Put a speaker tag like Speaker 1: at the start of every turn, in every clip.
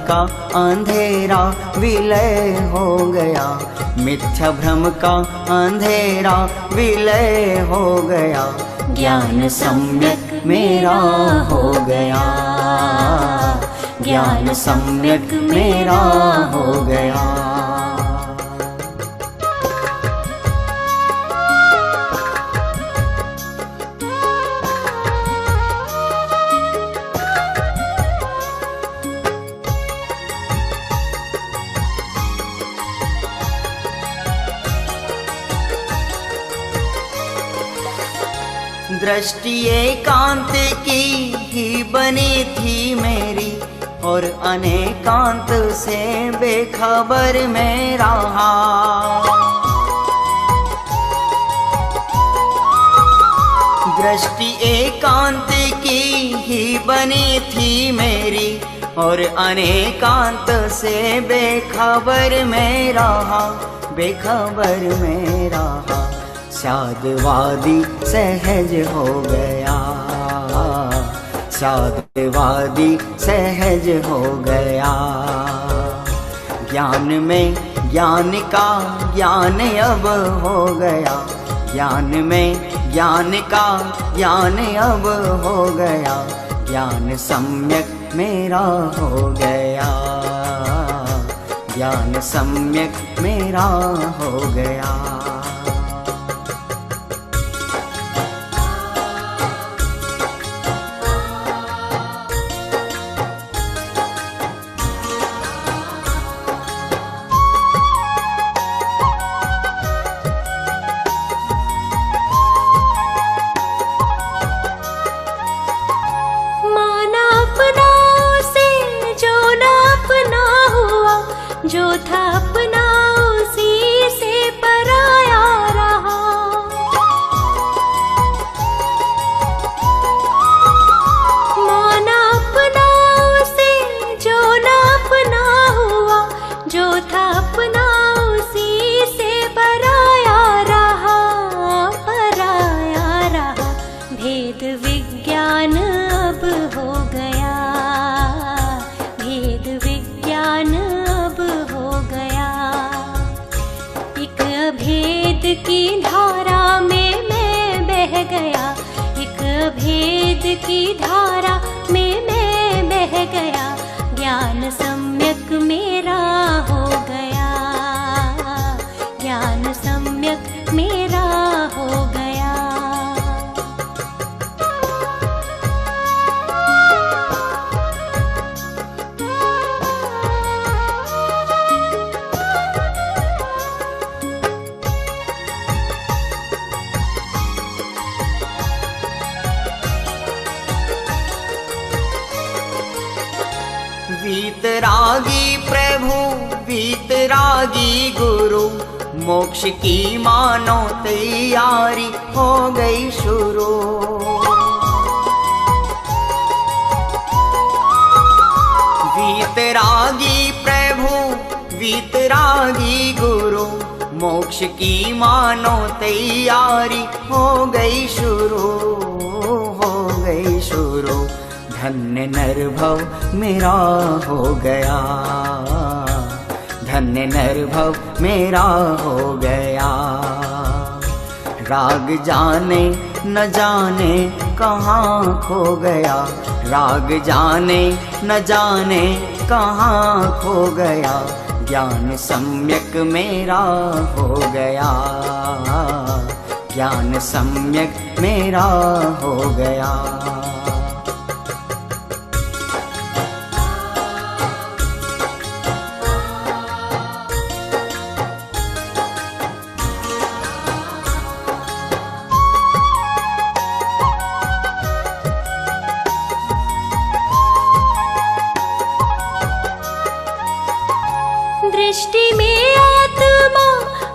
Speaker 1: का अंधेरा विलय हो गया, मिथ्या भ्रम का अंधेरा विलय हो गया, ज्ञान सम्यक मेरा हो गया, ज्ञान सम्यक मेरा हो गया। दृष्टि एकांत की ही बनी थी मेरी, और अनेकांत से बेखबर में रहा। दृष्टि एकांत की ही बनी थी मेरी, और अनेकांत से बेखबर में रहा, बेखबर में रहा। साधवादी सहज हो गया, साधवादी सहज हो गया। ज्ञान में ज्ञान का ज्ञान अब हो गया, ज्ञान में ज्ञान का ज्ञान अब हो गया, ज्ञान सम्यक मेरा हो गया, ज्ञान सम्यक मेरा हो गया।
Speaker 2: जो था अपना उसी से पराया रहा। माना अपना उसे जो न अपना हुआ, जो था अपना उसी से पराया रहा, पराया रहा। भेद विज्ञान अब हो गया, भेद विज्ञान भेद की धारा में मैं बह गया, एक भेद की धारा में मैं बह गया, ज्ञान सम्यक मेरा हो गया, ज्ञान सम्यक मेरा हो गया।
Speaker 1: वीतरागी प्रभु वीतरागी गुरु, मोक्ष की मानो तैयारी हो गई शुरू। वीतरागी प्रभु वीतरागी गुरु, मोक्ष की मानो तैयारी हो गई शुरू, हो गई शुरू। धन्य नरभव मेरा हो गया, धन्य नरभव मेरा हो गया। राग जाने न जाने कहाँ खो गया, राग जाने न जाने कहाँ खो गया, ज्ञान सम्यक मेरा हो गया, ज्ञान सम्यक मेरा हो गया।
Speaker 2: दृष्टि में आत्मा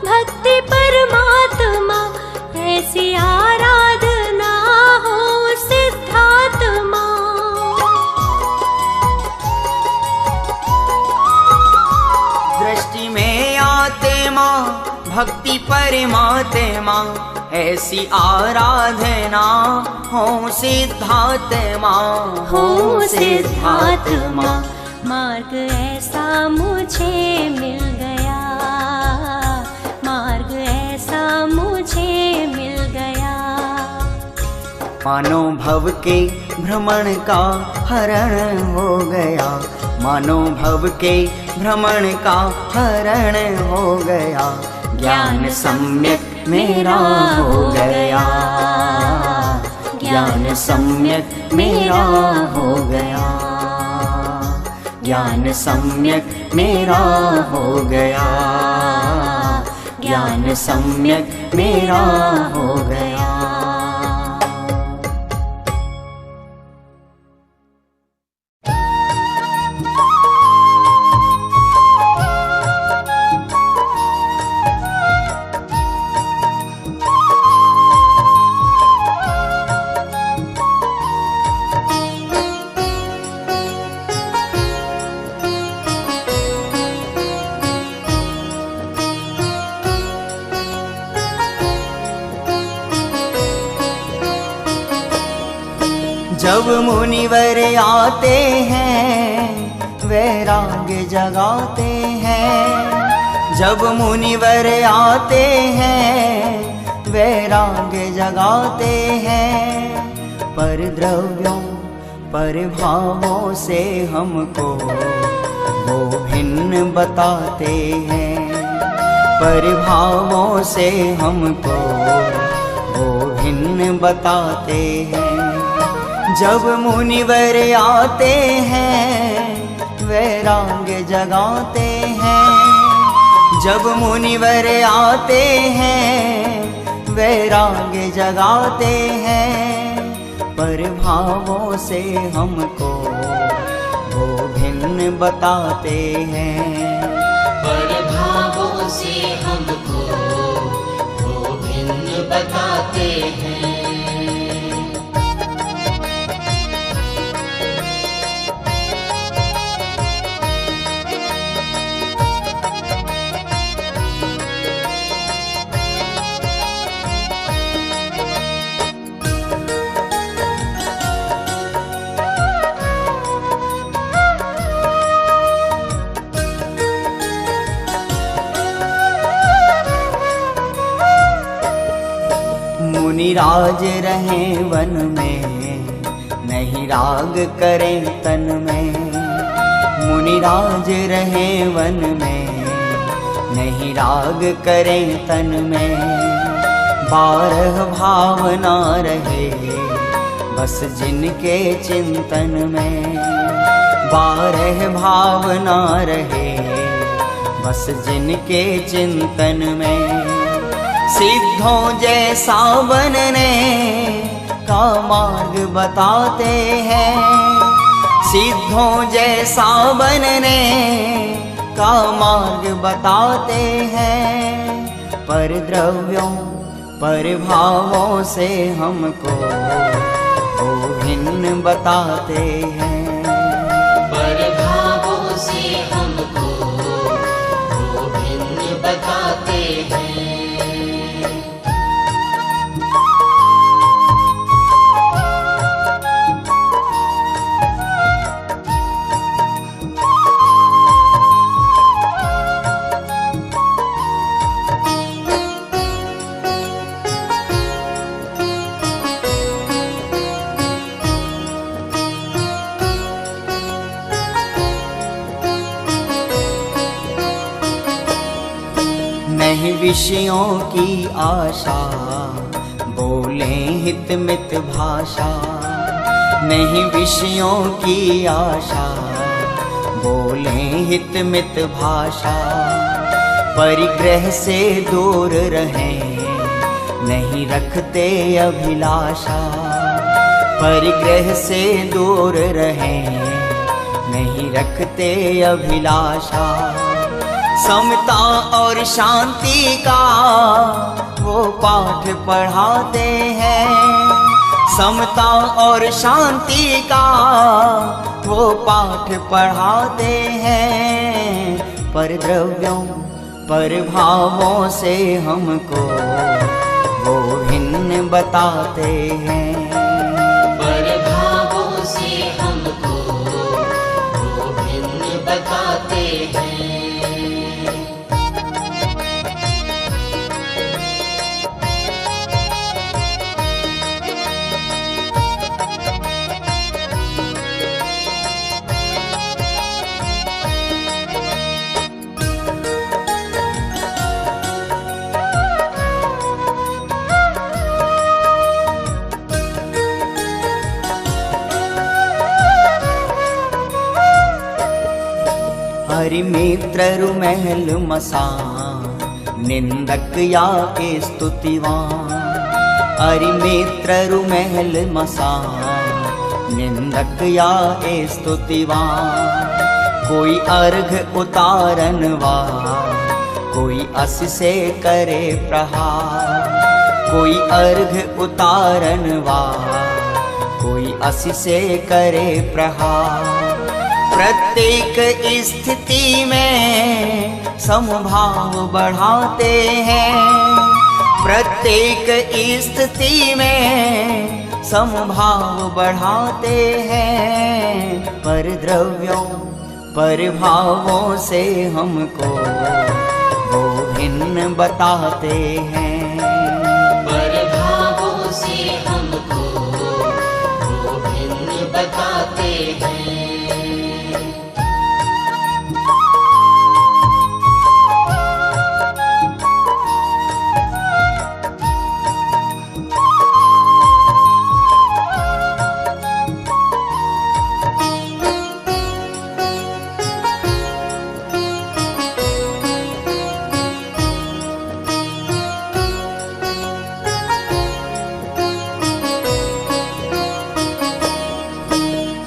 Speaker 2: भक्ति परमात्मा, ऐसी आराधना हो सिद्धात्मा।
Speaker 1: दृष्टि में आत्मा भक्ति परमात्मा, ऐसी आराधना हो सिद्धात्मा,
Speaker 2: हो सिद्धात्मा। मार्ग ऐसा मुझे मिल गया, मार्ग ऐसा मुझे मिल गया।
Speaker 1: मानो भव के भ्रमण का हरण हो गया, मानो भव के भ्रमण का हरण हो गया। ज्ञान सम्यक मेरा हो गया, ज्ञान सम्यक मेरा हो गया, ज्ञान सम्यक मेरा हो गया, ज्ञान सम्यक मेरा हो गया। जब मुनिवर आते हैं वैराग्य जगाते हैं, जब मुनिवर आते हैं वैराग्य जगाते हैं। पर द्रव्यों पर भावों से हमको वो भिन्न बताते हैं, पर भावों से हमको वो भिन्न बताते हैं। जब मुनिवर आते हैं वैराग्य जगाते हैं, जब मुनिवर आते हैं वैराग्य जगाते हैं। पर भावों से हमको वो भिन्न बताते हैं,
Speaker 3: पर भावों से हमको वो भिन्न बताते हैं।
Speaker 1: मुनिराज रहें वन में, नहीं राग करें तन में। मुनिराज रहें वन में, नहीं राग करें तन में। 12 भावना रहे बस जिनके चिंतन में, 12 भावना रहे बस जिनके चिंतन में। सिद्धों जैसा बनने का मार्ग बताते हैं, सिद्धों जैसा बनने का मार्ग बताते हैं। पर द्रव्यों पर भावों से हमको वो भिन्न बताते हैं,
Speaker 3: पर भावों से हमको वो भिन्न बताते हैं।
Speaker 1: नहीं विषयों की आशा, बोलें हित मित भाषा। नहीं विषयों की आशा, बोलें हित मित भाषा। परिग्रह से दूर रहें, नहीं रखते अभिलाषा। परिग्रह से दूर रहें, नहीं रखते अभिलाषा। समता और शांति का वो पाठ पढ़ाते हैं, समता और शांति का वो पाठ पढ़ाते हैं। पर द्रव्यों पर भावों से हमको वो भिन्न बताते हैं,
Speaker 3: पर भावों से हमको वो भिन्न बताते हैं।
Speaker 1: हरि मित्र महल मसा निंदक या के स्तुतिवान। हरि मित्र महल मसा निंदक या के स्तुतिवान। कोई अर्घ उतारनवा कोई अस से करे प्रहार। कोई अर्घ उतारनवा कोई अस से करे प्रहार। प्रत्येक स्थिति में समभाव बढ़ाते हैं। प्रत्येक स्थिति में समभाव बढ़ाते हैं। पर द्रव्यों पर भावों से हमको वो भिन्न बताते हैं।
Speaker 3: पर भावों से हमको वो भिन्न बताते हैं।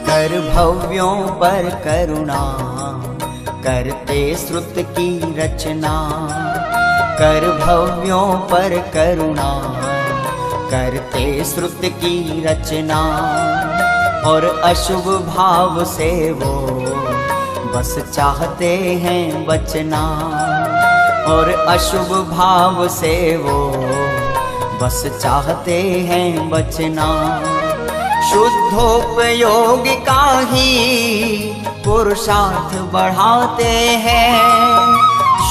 Speaker 1: कर भव्यों पर करुणा करते श्रुत की रचना। कर भव्यों पर करुणा करते श्रुत की रचना। और अशुभ भाव से वो बस चाहते हैं बचना। और अशुभ भाव से वो बस चाहते हैं बचना। शुद्धोपयोग का ही पुरुषार्थ बढ़ाते हैं।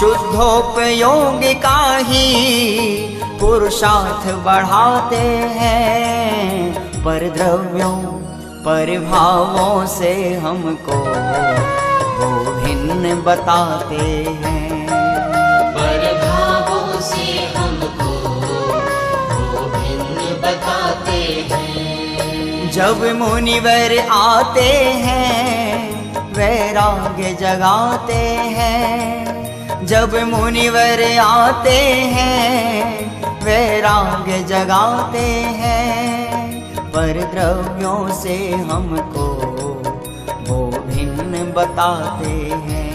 Speaker 1: शुद्धोपयोग का ही पुरुषार्थ बढ़ाते हैं। पर द्रव्यों पर भावों से हमको वो भिन्न बताते हैं।
Speaker 3: पर भावों से हमको वो भिन्न बताते हैं।
Speaker 1: जब मुनिवर आते हैं वैराग्य जगाते हैं। जब मुनिवर आते हैं वैराग्य जगाते हैं। पर द्रव्यों से हमको वो भिन्न बताते हैं।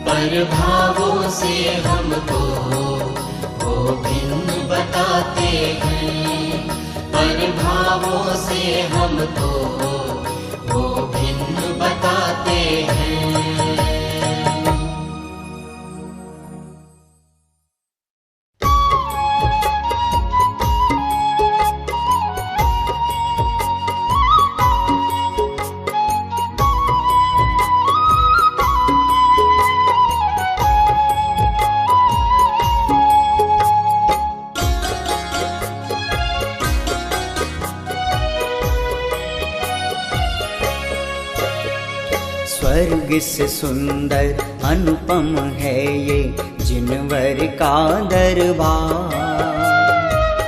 Speaker 3: पर भावों से हमको वो भिन्न बताते हैं। पर भावों से हमको वो भिन्न बताते हैं।
Speaker 1: स्वर्ग से सुंदर अनुपम है ये जिनवर का दरबार।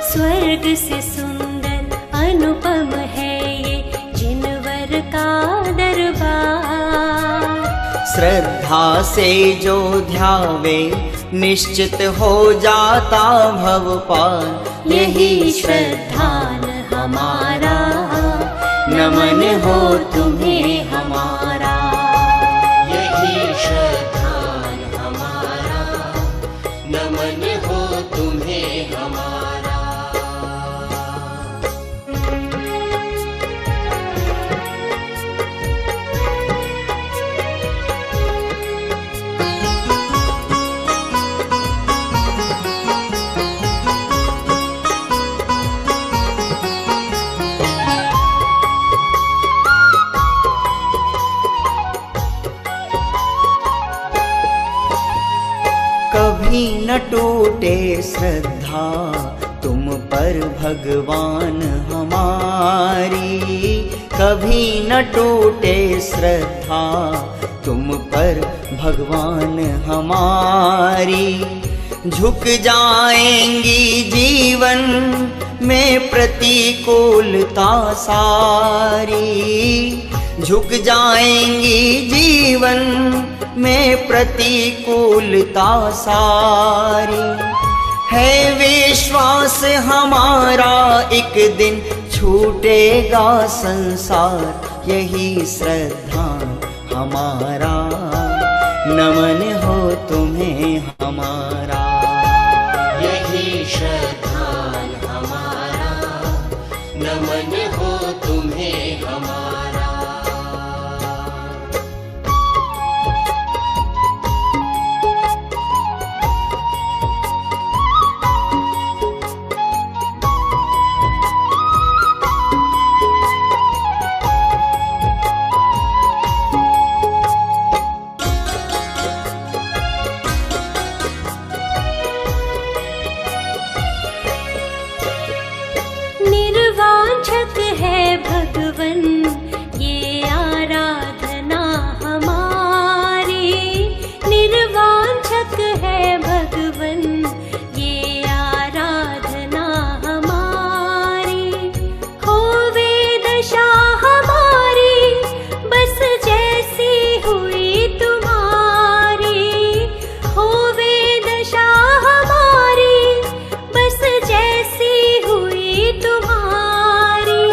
Speaker 2: स्वर्ग से सुंदर अनुपम है ये जिनवर का दरबार।
Speaker 1: श्रद्धा से जो ध्यावे निश्चित हो जाता भव पार।
Speaker 2: यही श्रद्धान हमारा, नमन हो तुम्हें हमारा।
Speaker 3: यही श्रद्धान हमारा, नमन हो तुम्हें हमारा।
Speaker 1: कभी न टूटे श्रद्धा तुम पर भगवान हमारी, कभी न टूटे श्रद्धा तुम पर भगवान हमारी। झुक जाएंगी जीवन में प्रतिकूलता सारी, झुक जाएंगी जीवन में प्रतिकूलता सारी। है विश्वास हमारा एक दिन छूटेगा संसार, यही श्रद्धा हमारा, नमन हो तुम्हें हमारा।
Speaker 3: यही श्रद्धान हमारा, नमन हो तुम्हें हमारा।
Speaker 2: निर्वांछक है भगवन ये आराधना हमारी, निर्वांछक है भगवन ये आराधना हमारी। होवे दशा हमारी बस जैसी हुई तुम्हारी, होवे दशा हमारी बस जैसी हुई तुम्हारी।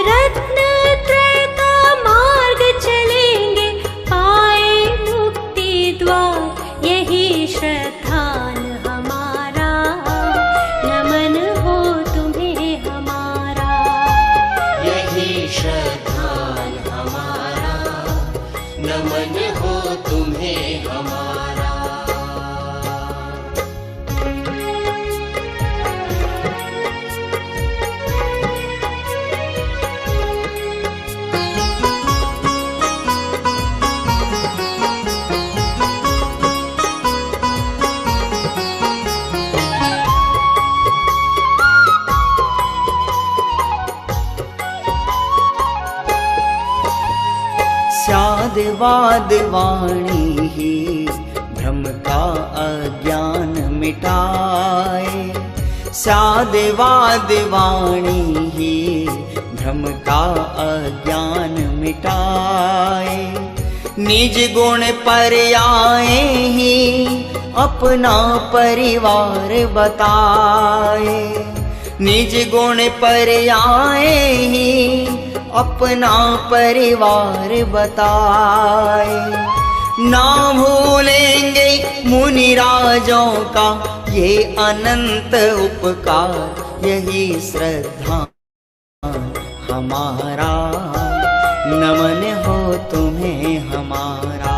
Speaker 2: रत्न त्रय का मार्ग चलेंगे पाए मुक्ति द्वार, यही श्रद्धान हमारा, नमन हो तुम्हें हमारा।
Speaker 3: यही श्रद्धान हमारा, नमन हो तुम्हें हमारा।
Speaker 1: स्याद्वाद वाणी ही भ्रम का अज्ञान मिटाए, स्याद्वाद वाणी ही भ्रम का अज्ञान मिटाए। निज गुण पर आए ही अपना परिवार बताए, निज गुण पर आए ही अपना परिवार बताए। ना भूलेंगे मुनिराजों का ये अनंत उपकार, यही श्रद्धा हमारा, नमन हो तुम्हें हमारा।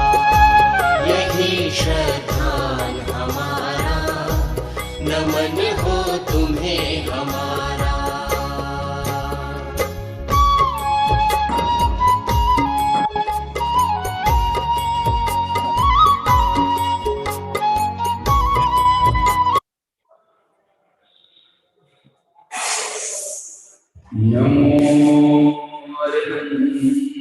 Speaker 3: यही श्रद्धान हमारा, नमन हो तुम्हें हमारा।
Speaker 4: नमो अरहंताय,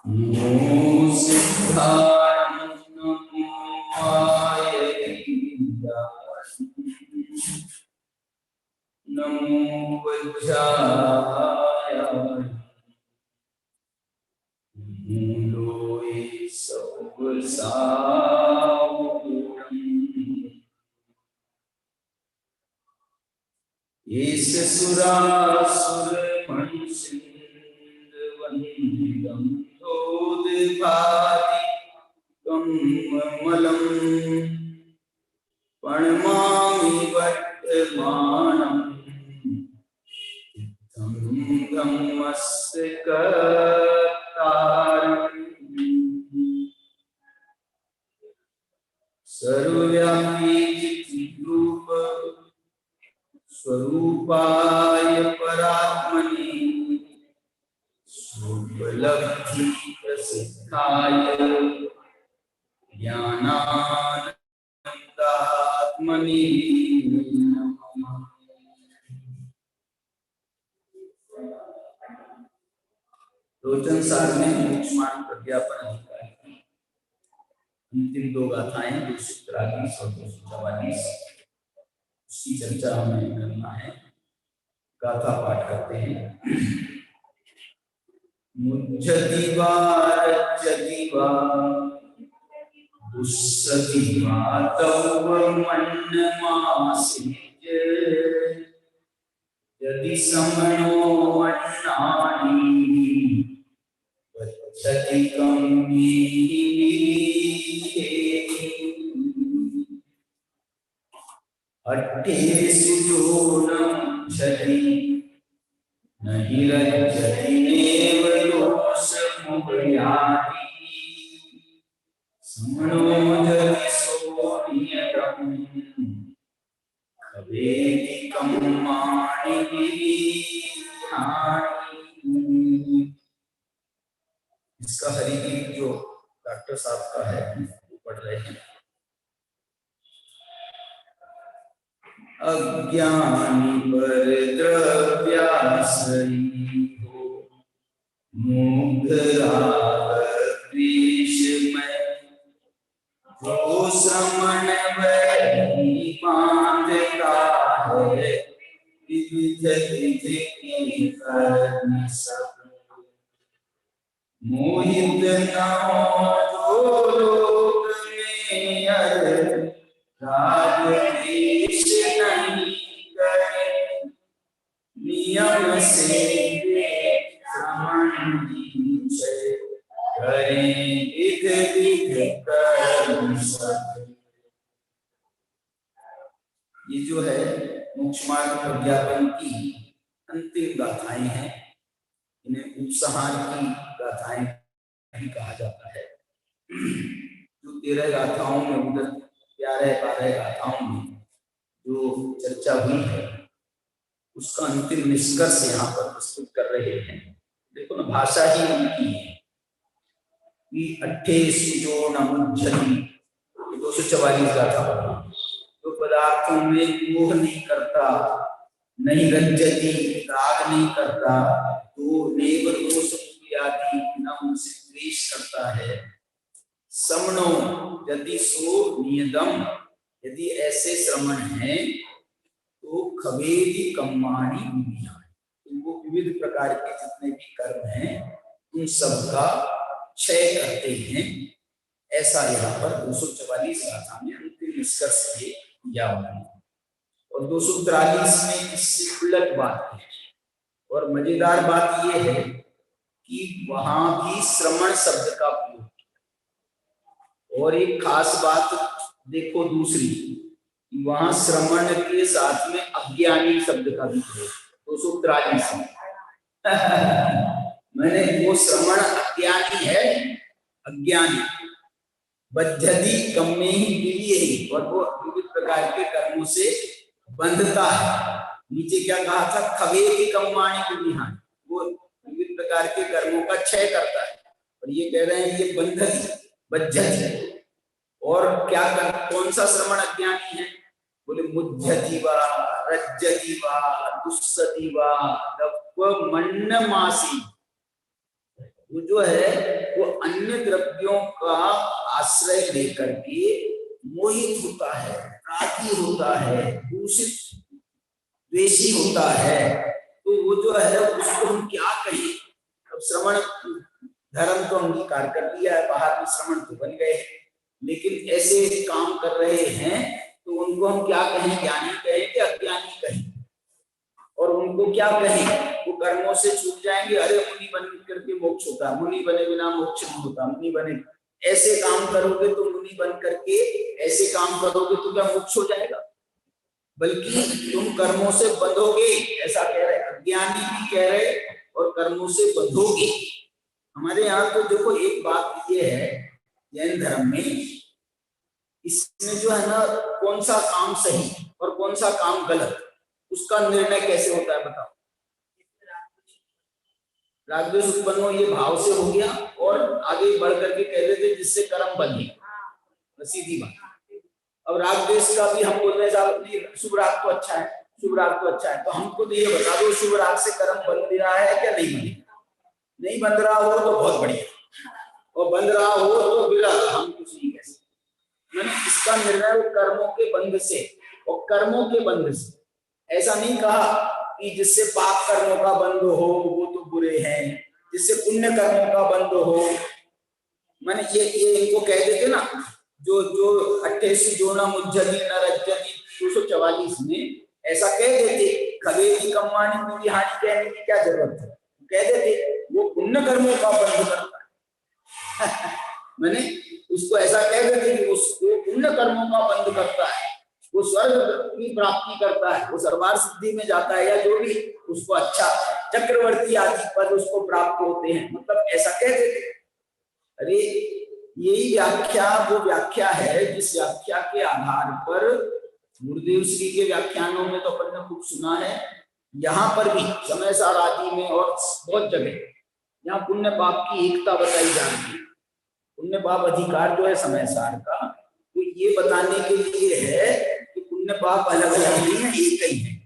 Speaker 4: नमो सिद्धाय, नमो आयतीदाय, नमो वज्राय, नमो लोये सवसावूढम्। ईश सुरासुर मणिसिंधवन्दितं तोदभाति कमलम्, प्रणमामि वर्तमानम् इत्थं धम्मस्य कर्तारम्। सर्वव्यापी चिद्रूप स्वरूपाय परात्मने, शुभलब्धि प्रसिद्धाय ज्ञानानंदात्मनि नमः। रोचन सार में मोक्षमान प्रज्ञापन अधिकारी की अंतिम दो गाथाएं 243 और 244 उसकी चर्चा हमें करना है। गाथा पाठ करते हैं। मुज्जति वा रज्जति वा दुस्सति वा तव मन्नमासिज यदि समनो मन्नानि वज्जति कम्मीहि अट्ठेषु जोनं छति नहि रज्जति नेव दोषमुपयाति समनो जति सोनियतं खवेति कम्माणि विहानि। इसका हरिगीत जो डॉक्टर साहब का है वो पढ़ रहे हैं। अज्ञानी पर द्रव्याश्रयी हो मुग्ध राग द्वेष में जो श्रमण वही बांधता है विविध विधि की करनी सब मोहित न हो जो लोक में राग द्वेष नहीं करे नियम से श्रमण निश्चय करें विध विध कर्म सब। ये जो है मोक्ष मार्ग प्रज्ञापन की अंतिम गाथाएं हैं। इन्हें उपसंहार की गाथाएं भी कहा जाता है। जो 13 गाथाओं में उधर 11-12 गाथाओं में जो चर्चा हुई है उसका अंतिम निष्कर्ष यहाँ पर प्रस्तुत कर रहे हैं। देखो ना, भाषा ही उनकी है कि 28 जो नमुज्जति 244 गाथा पढ़ा। जो पदार्थों में मोह नहीं करता, नहीं रज्जति राग नहीं करता, तो नेव दोष आदि न उनसे द्वेष करता है। समनो यदि सो नियदम, यदि ऐसे श्रमण हैं तो खवेदी कम्माणि विहानि, वो विविध प्रकार के जितने भी कर्म हैं उन सब का क्षय करते हैं। ऐसा यहाँ पर 244 गाथा में अंतिम निष्कर्ष दिया हुआ है। और 243 में इससे उलट बात है। और मजेदार बात यह है कि वहां भी श्रमण शब्द का प्रयोग, और एक खास बात देखो दूसरी, वहां श्रमण के साथ में अज्ञानी शब्द का भी प्रयोग 243 में। मैंने वो श्रमण अज्ञानी है, अज्ञानी बद्धति कम्मे ही, और वो विविध प्रकार के कर्मों से बंधता है। नीचे क्या कहा था, खवे की कम्माणी की निहानी, वो विविध प्रकार के कर्मों का क्षय करता है। और ये कह रहे हैं ये बंधति बद्धति। और क्या कौन सा श्रमण अज्ञानी है, बोले मुज्जति वा रज्जति वा दुस्सति वा मन्नमासी, वो जो है वो अन्य द्रव्यों का आश्रय लेकर के मोहित होता है, रागी होता है, दूषित द्वेषी होता है। तो वो जो है उसको हम क्या कहें। अब श्रवण धर्म तो अंगीकार कर लिया है, बाहर में श्रवण तो बन गए, लेकिन ऐसे काम कर रहे हैं तो उनको हम क्या कहें, ज्ञानी कहें कि अज्ञानी कहें। और उनको क्या कहें, वो कर्मों से छूट जाएंगे। अरे मुनि बन करके मोक्ष होता है, मुनि बने बिना मोक्ष नहीं होता, मुनि बने ऐसे काम करोगे तो मुनि बन करके ऐसे काम करोगे तो क्या मोक्ष हो जाएगा, बल्कि तुम कर्मों से बंधोगे, ऐसा कह रहे। अज्ञानी भी कह रहे और कर्मों से बंधोगे। हमारे यहाँ तो देखो एक बात ये है जैन धर्म में, इसमें जो है ना कौन सा काम सही और कौन सा काम गलत, उसका निर्णय कैसे होता है बताओ। राग द्वेष उत्पन्न हो, ये भाव से हो गया, और आगे बढ़ करके कह देते जिससे कर्म बने। सीधी बात। अब राग द्वेष का भी हम बोल रहे हैं शुभ राग तो अच्छा है, शुभ राग तो अच्छा है, तो हमको तो ये बता दो शुभ राग से कर्म बन रहा है क्या नहीं बन रहा? नहीं बन रहा हो तो बहुत बढ़िया, और बन रहा हो तो बिल्कुल हम कुछ नहीं कह सकते। मैंने इसका निर्णय वो कर्मों के बंध से और कर्मों के बंध से। ऐसा नहीं कहा कि जिससे पाप कर्मों का बंध हो वो तो बुरे हैं, जिससे पुण्य कर्मों का बंध हो। मैंने ये इनको कह देते ना, जो 88 जोना मुज्जली न रज्जती 244 में ऐसा कह देते, खबे की कम्मानी पूरी हानि कहने की क्या जरूरत है, कह देते वो पुण्य कर्मों का बंध करता है। मैंने उसको ऐसा कह देते कि उसको पुण्य कर्मों का बंध करता है, वो स्वर्ग की प्राप्ति करता है, वो सर्वार सिद्धि में जाता है, या जो भी उसको अच्छा चक्रवर्ती आदि पद उसको प्राप्त होते हैं, मतलब ऐसा कह देते। अरे यही व्याख्या वो व्याख्या है जिस व्याख्या के आधार पर गुरुदेव श्री के व्याख्यानों में तो अपन ने खूब सुना है, यहाँ पर भी समय सार आदि में और बहुत जगह यहाँ पुण्य पाप की एकता बताई जा रही है। पुण्य पाप अधिकार जो है समय सार का, वो ये बताने के लिए है कि पुण्य पाप अलग अलग नहीं है, एक ही है।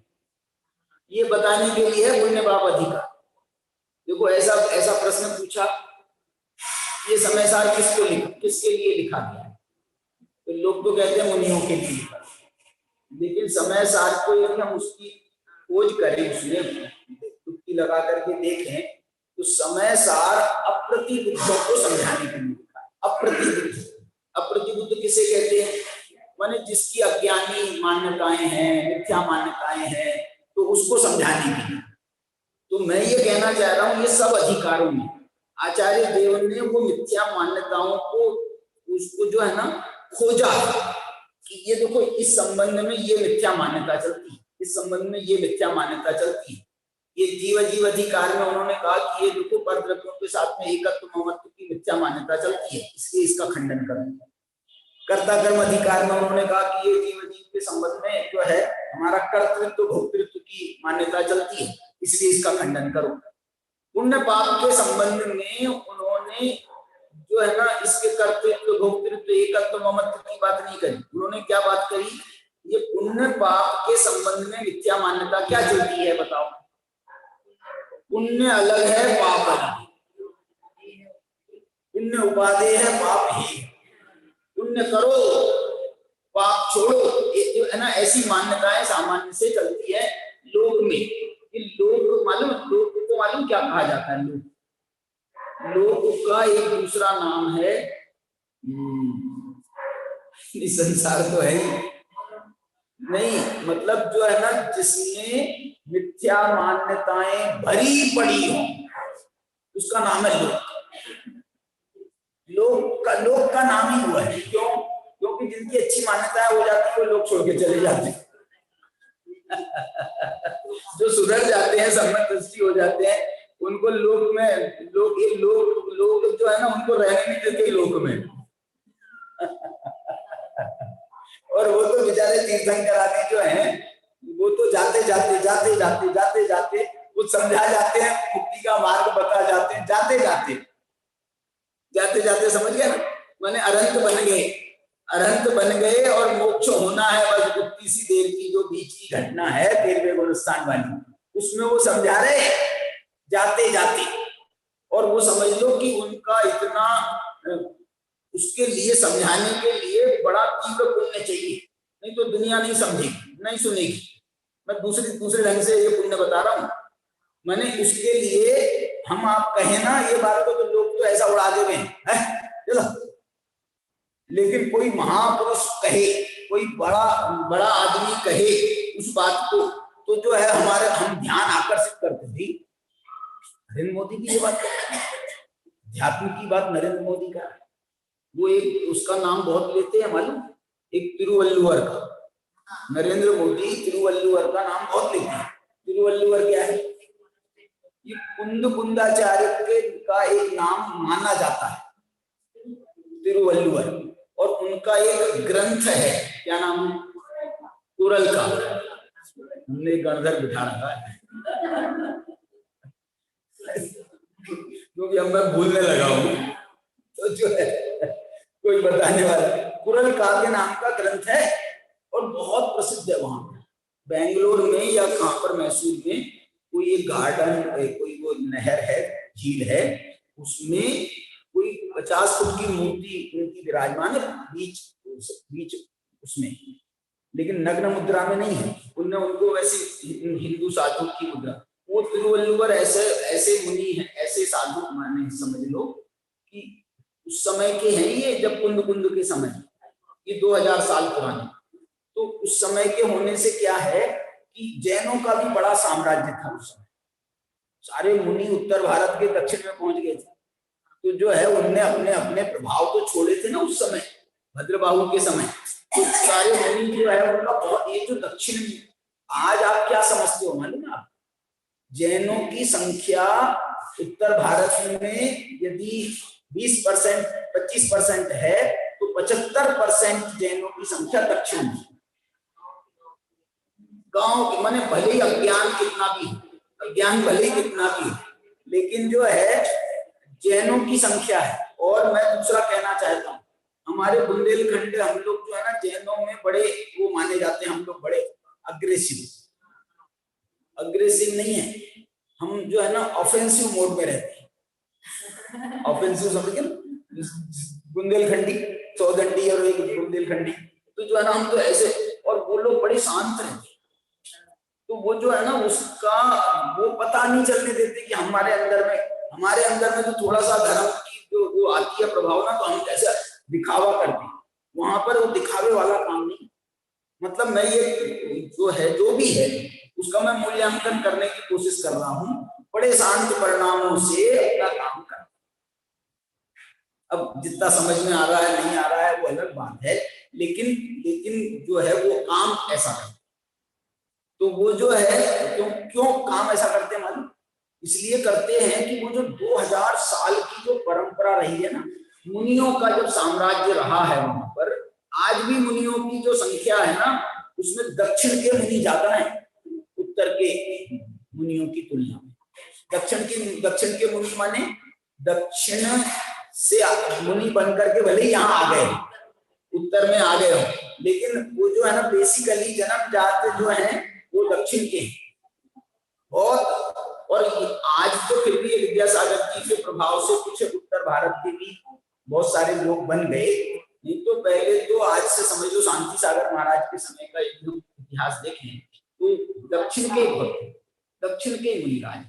Speaker 4: ये बताने के लिए है पुण्य पाप अधिकार। देखो ऐसा प्रश्न पूछा, ये समय सार किसके लिए लिखा गया है? तो लोग तो कहते हैं मुनियों के लिए लिखा, लेकिन समय सार को यदि हम उसकी खोज करें, उसमें डुबकी लगा करके देखें, तो समय सार अप्रतिबुद्धों को समझाने के लिए लिखा है। अप्रतिबुद्ध किसे कहते हैं? माने जिसकी अज्ञानी मान्यताएं हैं, मिथ्या मान्यताएं हैं, तो उसको समझाने के लिए। तो मैं ये कहना चाह रहा हूँ, ये सब अधिकारों में आचार्य देव ने वो मिथ्या मान्यताओं को उसको जो है ना खोजा कि ये देखो इस संबंध में ये मिथ्या मान्यता चलती है, इस संबंध में ये मिथ्या मान्यता चलती है। ये जीव अधिकार में उन्होंने कहा कि ये देखो परद्रव्यों के साथ में एकत्व ममत्व की मिथ्या मान्यता चलती है, इसलिए इसका खंडन करूंगा। कर्ता कर्म अधिकार में उन्होंने कहा कि ये जीव के संबंध में जो है हमारा कर्तृत्व भोक्तृत्व की मान्यता चलती है, इसलिए इसका खंडन करो। पुण्य पाप के संबंध में उन्होंने जो है ना इसके कर्तृत्व भोक्तृत्व एकत्व ममत्व की बात नहीं करी। उन्होंने क्या बात करी? ये पुण्य पाप के संबंध में मिथ्या मान्यता क्या चलती है बताओ? पुण्य अलग है, पाप अलग है। पुण्य उपादेय है, पाप ही। पुण्य करो, पाप छोड़ो, है ना, ऐसी मान्यताएं सामान्य से चलती है लोक में। लोक मालूम क्या कहा जाता है? लोक का एक दूसरा नाम है संसार तो है ही नहीं, मतलब जो है ना जिसमें मिथ्या मान्यताएं भरी पड़ी हो, उसका नाम है लोक। लोक का नाम ही हुआ है। क्यों? क्योंकि जिनकी अच्छी मान्यताएं हो जाती है वो लोग छोड़ के चले जाते हैं। जो सुधर जाते हैं, सम्मत दृष्टि हो जाते हैं, उनको लोक में लोग जो है ना उनको रहने नहीं देते लोक में। और वो तो बेचारे तीर्थंकर आदि जो हैं, वो तो जाते जाते कुछ समझा जाते हैं, मुक्ति का मार्ग बता जाते हैं, जाते जाते समझ गए ना, माने अरहंत बन गए और मोक्ष होना है बस उतनी सी देर की जो बीच की घटना है 13वें गुणस्थान वाली, उसमें वो समझा रहे जाते जाते। और वो समझ लो कि उनका इतना उसके लिए समझाने के लिए बड़ा तीव्र पुण्य चाहिए, नहीं तो दुनिया नहीं समझेगी, नहीं सुनेगी। मैं दूसरे ढंग से ये पुण्य बता रहा हूँ। मैंने उसके लिए हम आप कहें ना ये बात को, तो लोग तो ऐसा उड़ा दे रहे हैं चलो, लेकिन कोई महापुरुष कहे, कोई बड़ा आदमी कहे उस बात को, तो जो है हम ध्यान आकर्षित करते थे। नरेंद्र मोदी की ये बात, अध्यात्म की बात नरेंद्र मोदी का, वो एक उसका नाम बहुत लेते हैं मालूम, एक तिरुवल्लुवर का, नरेंद्र मोदी तिरुवल्लुवर का नाम बहुत लेते हैं। तिरुवल्लुवर क्या है? ये कुंदाचार्य का एक नाम माना जाता है तिरुवल्लुवर, और उनका एक ग्रंथ है, क्या नाम है? कुरल का। हमने गणधर बिठा रखा है क्योंकि अब मैं भूलने लगा हूँ, तो जो है कोई बताने वाला कुरल काव्य नाम का ग्रंथ है और बहुत प्रसिद्ध है। वहां बेंगलोर में या कहां पर, मैसूर में कोई एक गार्डन, कोई वो नहर है, झील है, उसमें कोई 50 फुट की मूर्ति विराजमान है बीच उसमें, लेकिन नग्न मुद्रा में नहीं है। उनने उनको वैसे हिंदू साधु की मुद्रा, वो तिरुवल्लुवर ऐसे मुनि है, ऐसे साधु माने समझ लो कि उस समय के हैं ये, जब कुंद के समय, ये 2000 साल पुराने। तो उस समय के होने से क्या है कि जैनों का भी बड़ा साम्राज्य था उस समय। सारे मुनि उत्तर भारत के दक्षिण में पहुंच गए थे, तो जो है उनने अपने अपने प्रभाव तो छोड़े थे ना उस समय, भद्रबाहु के समय। तो सारे मुनि जो है उनका बहुत, ये जो दक्षिण में, आज आप क्या समझते हो मालूम आप, जैनों की संख्या उत्तर भारत में यदि 20% 25% है, तो 75% जैनों की संख्या दक्षिण में। गांव माने भले ही अज्ञान कितना भी, अज्ञान भले ही कितना भी, लेकिन जो है जैनों की संख्या है। और मैं दूसरा कहना चाहता हूँ, हमारे बुंदेलखंड, हम लोग जो है ना जैनों में बड़े वो माने जाते हैं, हम लोग बड़े अग्रेसिव नहीं है, हम जो है ना ऑफेंसिव मोड में रहते हैं। ऑफेंसिव समझ गए, बुंदेलखंडी, सौदंडी और एक बुंदेलखंडी, तो जो है ना हम तो ऐसे, और वो लोग बड़े शांत रहते हैं। तो वो जो है ना उसका वो पता नहीं चलने देते कि हमारे अंदर में तो थोड़ा सा धर्म की जो आती है प्रभाव ना, तो हम कैसे दिखावा करते हैं। वहां पर वो दिखावे वाला काम नहीं, मतलब मैं ये जो है जो भी है उसका मैं मूल्यांकन करने की कोशिश कर रहा हूँ, बड़े शांत परिणामों से अपना काम कर। अब जितना समझ में आ रहा है नहीं आ रहा है वो अलग बात है, लेकिन जो है वो काम ऐसा है। तो वो जो है क्यों काम ऐसा करते हैं मालूम? इसलिए करते हैं कि वो जो 2000 साल की जो परंपरा रही है ना, मुनियों का जब साम्राज्य रहा है वहां पर, आज भी मुनियों की जो संख्या है ना, उसमें दक्षिण के मुनि ज्यादा हैं उत्तर के मुनियों की तुलना में। दक्षिण के मुनि माने दक्षिण से मुनि बनकर के भले यहाँ आ गए, उत्तर में आ गए हो, लेकिन वो जो है ना बेसिकली जन्म जात जो है वो दक्षिण के हैं। और आज तो फिर भी विद्यासागर जी के प्रभाव से कुछ उत्तर भारत के भी बहुत सारे लोग बन गए, नहीं तो पहले तो आज से समझ लो शांति सागर महाराज के समय का इतिहास देखें तो दक्षिण के मुनिराज,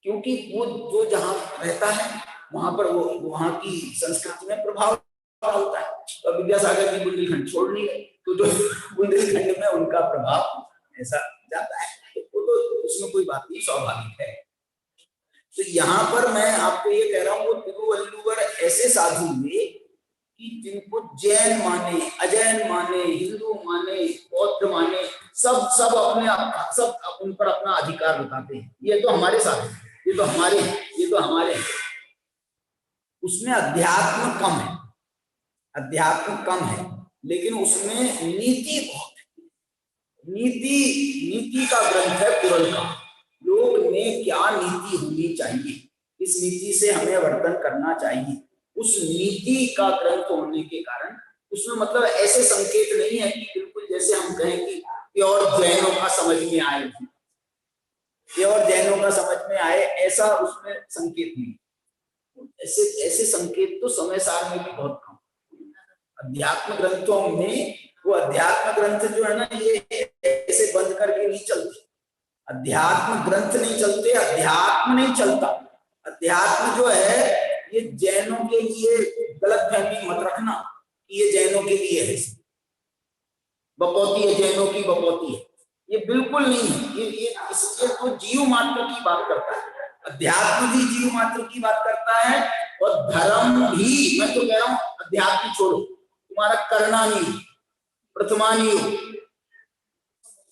Speaker 4: क्योंकि वो जो जहाँ रहता है वहां पर वो वहां की संस्कृति में प्रभाव होता है। तो विद्यासागर जी बुंदेलखंड छोड़ नहीं गए, तो जो बुंदेलखंड में उनका प्रभाव ऐसा जाता है, तो उसमें कोई बात नहीं, स्वाभाविक है। तो यहाँ पर मैं आपको ये कह रहा हूँ, वो तिरुवल्लुवर ऐसे साधु हुए कि जिनको जैन माने, अजैन माने, हिंदू माने, बौद्ध माने, सब उन पर अपना अधिकार बताते हैं। ये तो हमारे साथ है, ये तो हमारे हैं। उसमें अध्यात्म कम है, लेकिन उसमें नीति बहुत है। नीति का ग्रंथ है कुरल का। लोक में क्या नीति होनी चाहिए, इस नीति से हमें वर्तन करना चाहिए, उस नीति का ग्रंथ होने के कारण उसमें मतलब ऐसे संकेत नहीं है कि बिल्कुल जैसे हम कहें कि प्योर जैनों का समझ में आए, ऐसा उसमें संकेत नहीं। ऐसे संकेत तो समय सार में भी बहुत कम। अध्यात्म ग्रंथों में वो अध्यात्म ग्रंथ जो है ना, ये ऐसे बंद करके नहीं चलते। अध्यात्म ग्रंथ नहीं चलते, अध्यात्म नहीं चलता। अध्यात्म जो है ये जैनों के लिए गलतफहमी मत रखना कि ये जैनों के लिए है, बपौती है, जैनों की बपौती है, ये बिल्कुल नहीं है। ये तो जीव मात्र की बात करता है। अध्यात्म भी जीव मात्र की बात करता है, और धर्म भी। मैं तो कह रहा हूं अध्यात्म छोड़ो, तुम्हारा करणानी योग, प्रथमानी योग,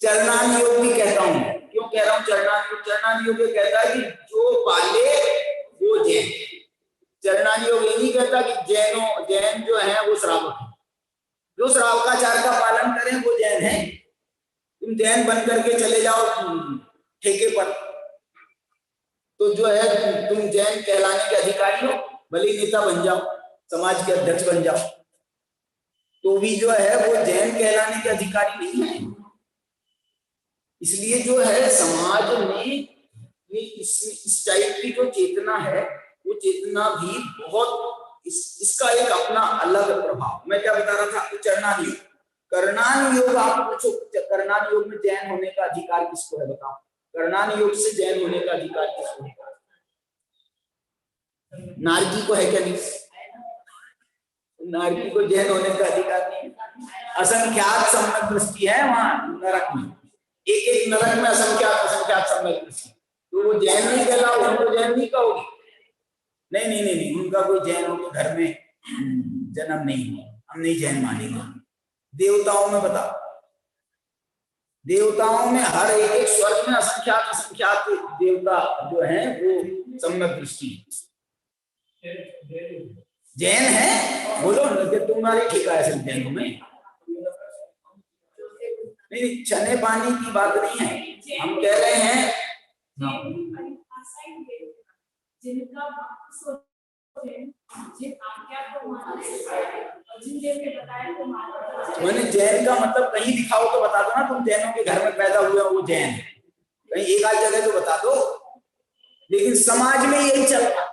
Speaker 4: चरणानी योग भी कहता हूं। क्यों कह रहा हूं चरणानी योग? कहता है कि जो पाले वो जैन। चरणानी योग ये नहीं कहता कि जैन जो है वो श्रावक है। जो श्रावकाचार का पालन करें वो जैन है। तुम जैन बन करके चले जाओ ठेके पर, तो जो है तुम जैन कहलाने के अधिकारी हो, भले नेता बन जाओ, समाज के अध्यक्ष बन जाओ, तो भी जो है वो जैन कहलाने के अधिकारी नहीं है। इसलिए जो है समाज में ये इस टाइप की जो चेतना है वो चेतना भी बहुत इसका एक अपना अलग प्रभाव। मैं क्या बता रहा था आपको, चरणान योग। कर्णान योग आप पूछो, कर्णान योग में जैन होने का अधिकार किसको है बताओ? कर्णान योग से जैन होने का अधिकार किसको है? नारकी को है क्या? नहीं, नारकी को जैन होने का अधिकार नहीं। असंख्यात सम्यक दृष्टि है वहां नरक में, एक एक नरक में असंख्यात सम्यक दृष्टि। तो वो जैन नहीं कहलाओ, उनको जैन नहीं कहोगे? नहीं नहीं नहीं नहीं, उनका कोई जैन हो घर में जन्म नहीं हुआ, हम नहीं जैन मानेंगे। देवताओं में बताओ, देवताओं में हर एक स्वर्ग में असंख्यात देवता जो हैं वो सम्यक दृष्टि जैन है। बोलो तुम्हारी ठीक है सिर्फ जैनों में नहीं, चने पानी की बात नहीं है, हम कह रहे हैं मैंने जैन का मतलब कहीं दिखाओ तो बता दो ना, तुम जैनों के घर में पैदा हुए हो वो जैन है, कहीं एक आध जगह तो बता दो। लेकिन समाज में यही चल रहा है,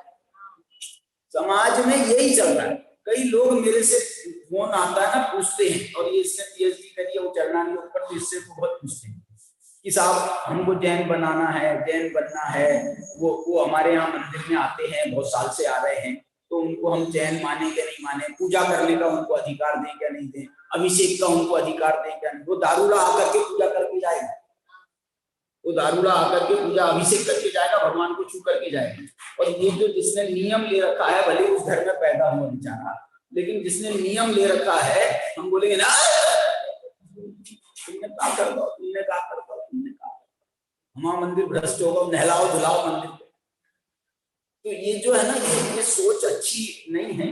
Speaker 4: समाज में यही चल रहा है। कई लोग मेरे से फोन आता है ना, पूछते हैं, और ये इसने पीएचडी करी है वो चरणान योग पर, तो इससे तो बहुत पूछते हैं कि साहब हमको जैन बनाना है, जैन बनना है। वो हमारे यहाँ मंदिर में आते हैं, बहुत साल से आ रहे हैं, तो उनको हम जैन माने क्या नहीं माने, पूजा करने का उनको अधिकार दें क्या नहीं दें, अभिषेक का उनको अधिकार दें क्या नहीं। वो दारूला आकर के पूजा करके जाएगा, वो दारूला आकर के पूजा अभिषेक करके जाएगा, भगवान को छू करके जाएगा। और ये जो जिसने नियम ले रखा है, भले उस घर में पैदा हुआ बेचारा, लेकिन जिसने नियम ले रखा है, हम बोलेंगे ना तुमने क्या कर दो, तुमने क्या कर दो, तुमने क्या, हमारा मंदिर भ्रष्ट होगा, नहलाओ धुलाओ मंदिर को। तो ये जो है ना, ये सोच अच्छी नहीं है।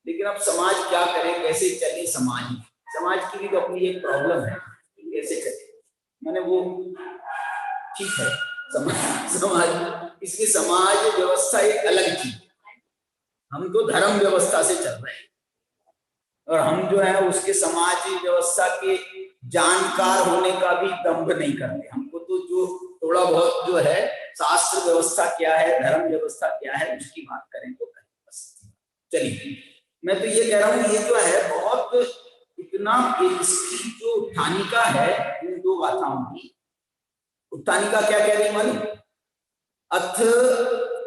Speaker 4: लेकिन अब समाज क्या करे, कैसे चले समाज की भी तो अपनी एक प्रॉब्लम है, कैसे चले। मैंने वो ठीक है समाज इसलिए समाज व्यवस्था एक अलग चीज, हम तो धर्म व्यवस्था से चल रहे हैं, और हम जो है उसके समाज व्यवस्था के जानकार होने का भी दम्भ नहीं करते। हमको तो जो थोड़ा बहुत जो है शास्त्र व्यवस्था क्या है, धर्म व्यवस्था क्या है, उसकी बात करें तो करें बस। चलिए, मैं तो ये कह रहा हूँ, ये जो है बहुत इतना, इसकी जो उत्थानिका है इन दो गाथाओं की, उत्थानिका क्या कह रही मालूम? अथ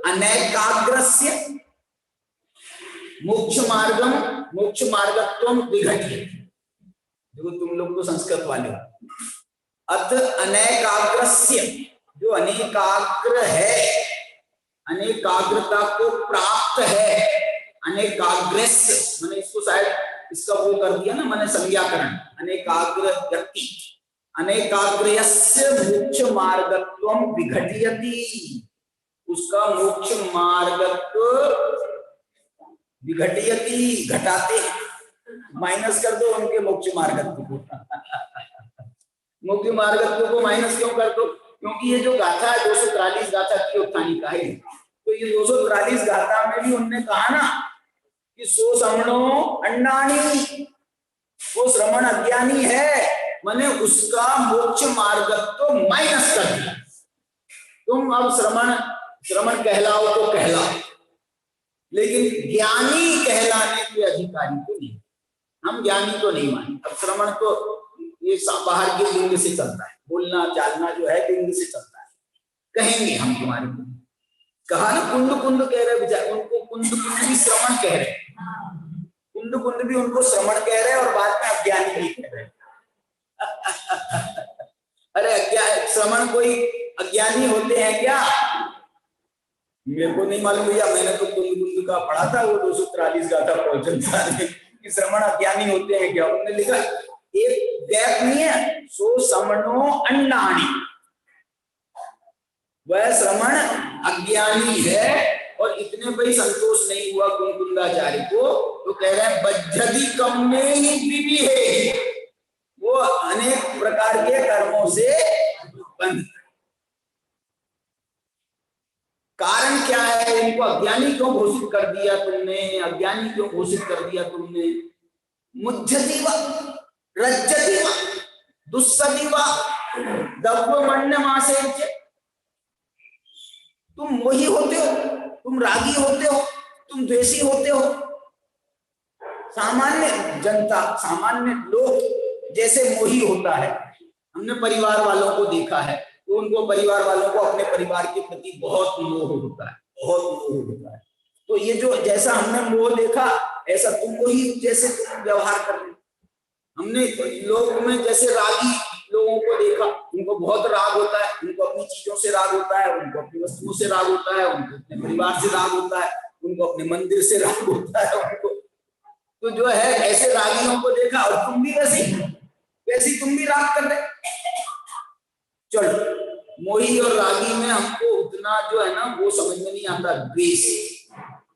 Speaker 4: अनैकाग्रस्य मोक्ष मार्गत्वम विघट्य। देखो तुम लोग तो संस्कृत वाले हो। अथ अनैकाग्रस्य, जो अनेकाग्र है, अनेकाग्रता को प्राप्त है, अनेकाग्रस्य मैंने इसको शायद इसका वो कर दिया ना, मैंने संज्ञाकरण, अनेकाग्र व्यक्ति, अनेकाग्रस्य मोक्ष मार्गत्वम विघटयति, उसका मोक्ष मार्गत्व विघटयति, घटाते, माइनस कर दो उनके मोक्ष मार्गत्व को मोक्ष मार्गत्व को माइनस क्यों कर दो? क्योंकि ये जो गाथा है 243 गाथा की उत्थानिका है, तो ये 243 गाथा में भी उन्होंने कहा ना कि सो श्रमणो अन्नानी, वो श्रमण अज्ञानी है, मैंने उसका मोक्ष मार्गत्व माइनस कर दिया। तुम अब श्रमण कहलाओ तो कहलाओ, लेकिन ज्ञानी कहलाने के अधिकारी को नहीं। हम ज्ञानी तो नहीं माने। अब श्रमण तो ये बाहर के लिंग से चलता है, बोलना चालना जो है लिंग से चलता है। कहेंगे हम तुम्हारे को, कहा ना कुंड कुंड कह रहे बेचारे, उनको कुंड कुंड भी श्रमण कह रहे, कुंड कुंड भी उनको श्रमण कह रहे और बाद में अज्ञानी भी कह रहे। अरे श्रमण कोई अज्ञानी होते हैं क्या? मेरे को नहीं मालूम भैया, मैंने तो कुंद का पढ़ा था, वो 243 गाथा प्रवचन था कि श्रमण अज्ञानी होते हैं क्या? उन्होंने लिखा एक गैप नहीं है, सो श्रमणो अन्नानी, वह श्रमण अज्ञानी है। और इतने भाई संतोष नहीं हुआ कुंदाचार्य को, तो कह रहे हैं बज्जति कम में ही है, वो अनेक प्रकार के कर्मों से बंध। कारण क्या है? इनको अज्ञानी क्यों घोषित कर दिया तुमने? अज्ञानी क्यों घोषित कर दिया तुमने? मुह्यति वा रज्जति वा दुस्सति वा दव्यमन्यमासेच्य। तुम मोही होते हो, तुम रागी होते हो, तुम द्वेषी होते हो। सामान्य जनता, सामान्य लोग जैसे मोही होता है, हमने परिवार वालों को देखा है तो उनको, परिवार वालों को अपने परिवार के प्रति बहुत मोह होता है, बहुत मोह होता है। तो ये जो जैसा हमने मोह देखा ऐसा तुम मोही जैसे तुम व्यवहार कर रहे हो। हमने लोग में जैसे रागी लोगों को देखा, उनको बहुत राग होता है, उनको अपनी चीजों से राग होता है, उनको अपनी वस्तुओं से राग होता है, उनको अपने परिवार से राग होता है, उनको अपने मंदिर से राग होता है उनको। तो जो है ऐसे रागियों को देखा, और तुम भी वैसी तुम भी राग कर रहे। चलो, मोही और रागी में हमको उतना जो है ना वो समझ में नहीं आता। द्वेष,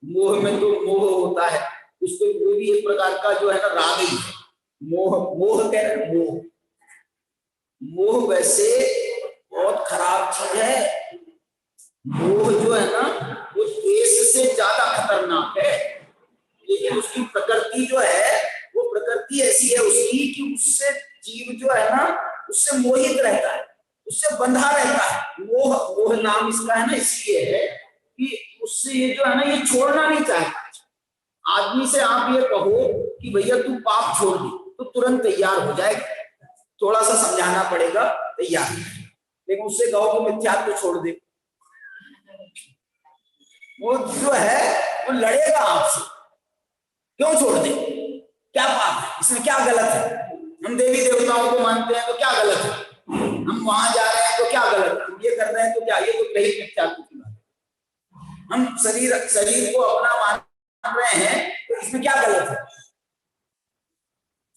Speaker 4: मोह में तो मोह होता है, उसको वो भी एक प्रकार का जो है ना राग ही है। मोह, मोह कह रहे, मोह, मोह वैसे बहुत खराब चीज है। मोह जो है ना वो द्वेष से ज्यादा खतरनाक है, लेकिन उसकी प्रकृति जो है वो प्रकृति ऐसी है उसकी कि उससे जीव जो है ना उससे मोहित रहता है, उससे बंधा रहता है। मोह, मोह नाम इसका है ना इसलिए है कि उससे ये जो है ना ये छोड़ना नहीं चाहता। आदमी से आप ये कहो कि भैया तू पाप छोड़ दे तो तुरंत तैयार हो जाएगा, थोड़ा सा समझाना पड़ेगा तैयार। लेकिन उससे कहो कि मिथ्यात्व तो छोड़ दे, वो जो है वो लड़ेगा आपसे। क्यों छोड़ दे, क्या पाप है इसमें, क्या गलत है? हम देवी देवताओं को मानते हैं तो क्या गलत है? हम वहां जा रहे हैं तो क्या गलत है? हम ये कर रहे हैं तो क्या, ये तो कहीं मिथ्यात्व की बात है। हम शरीर को अपना मान रहे हैं तो इसमें क्या गलत है?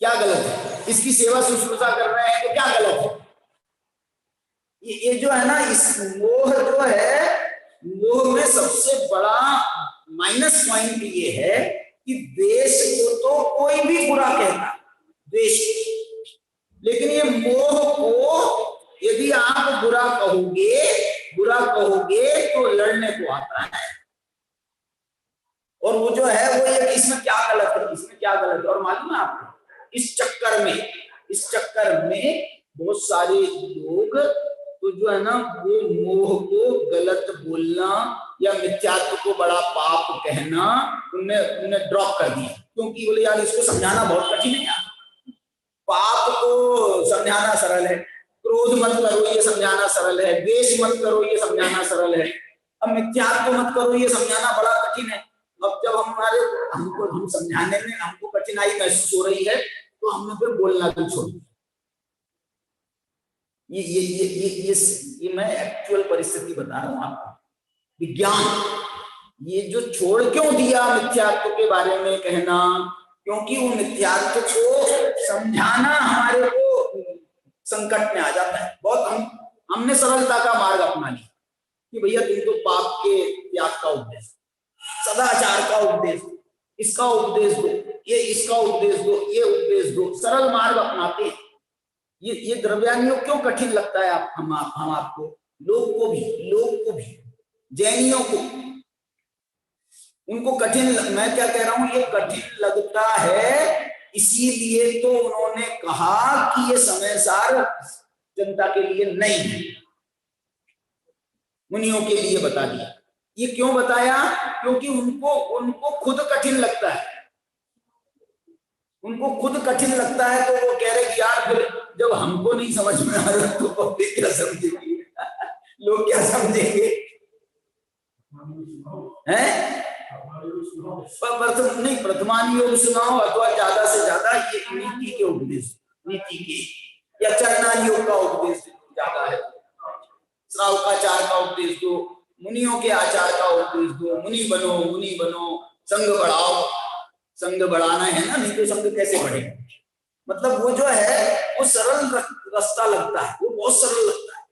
Speaker 4: क्या गलत है? इसकी सेवा शुश्रूषा कर रहे हैं तो क्या गलत है? ये जो है ना इस मोह जो है, मोह में सबसे बड़ा माइनस पॉइंट ये है कि द्वेष को तो कोई भी बुरा कहता, द्वेष, लेकिन ये मोह को यदि आप बुरा कहोगे तो लड़ने को आता है। और वो जो है वो ये इसमें क्या गलत है, इसमें क्या गलत है? और मालूम है आपको, इस चक्कर में बहुत सारे लोग तो जो है ना वो मोह को गलत बोलना या मिथ्यात्व को बड़ा पाप कहना उन्हें ड्रॉप कर दिया, क्योंकि बोले यार इसको समझाना बहुत कठिन है यार। पाप को समझाना सरल है, क्रोध मत करो ये समझाना सरल है, द्वेष मत करो ये समझाना सरल है, अब मिथ्यात्व मत करो ये समझाना बड़ा कठिन है। अब जब हम समझाने में हमको कठिनाई महसूस हो रही है तो हमने फिर बोलना भी छोड़ दिया। ये मैं एक्चुअल परिस्थिति बता रहा हूं आपको। विज्ञान ये जो छोड़ क्यों दिया मिथ्यात्व के बारे में कहना, क्योंकि वो मिथ्यात्व को समझाना हमारे को संकट में आ जाता है बहुत। हमने सरलता का मार्ग अपना लिया कि भैया तुम तो पाप के त्याग का उपदेश, सदाचार का उपदेश, इसका उपदेश दो, ये इसका उपदेश दो, ये उपदेश दो, सरल मार्ग अपनाते हैं। ये द्रव्यानियों क्यों कठिन लगता है हम आपको, लोग को भी जैनियों को, उनको कठिन, मैं क्या कह रहा हूं, ये कठिन लगता है इसीलिए तो उन्होंने कहा कि ये समय सार जनता के लिए नहीं है, मुनियों के लिए बता दिया। ये क्यों बताया? क्योंकि उनको खुद कठिन लगता है, उनको खुद कठिन लगता है तो वो कह रहे कि यार फिर जब हमको नहीं समझ में आ रहा तो पब्लिक क्या समझेगी, लोग क्या समझेंगे हैं? नहीं, प्रथमान योग सुनाओ अथवा ज्यादा से ज्यादा ये नीति के उपदेश, नीति के या चरणान योग का उपदेश ज्यादा है, श्रावकाचार का उपदेश दो, मुनियों के आचार का उपदेश दो, मुनि बनो, संग बढ़ाओ। संग बढ़ाना है ना, नहीं तो संग कैसे बढ़ेगा? मतलब वो जो है वो सरल रास्ता लगता है, वो बहुत सरल लगता है।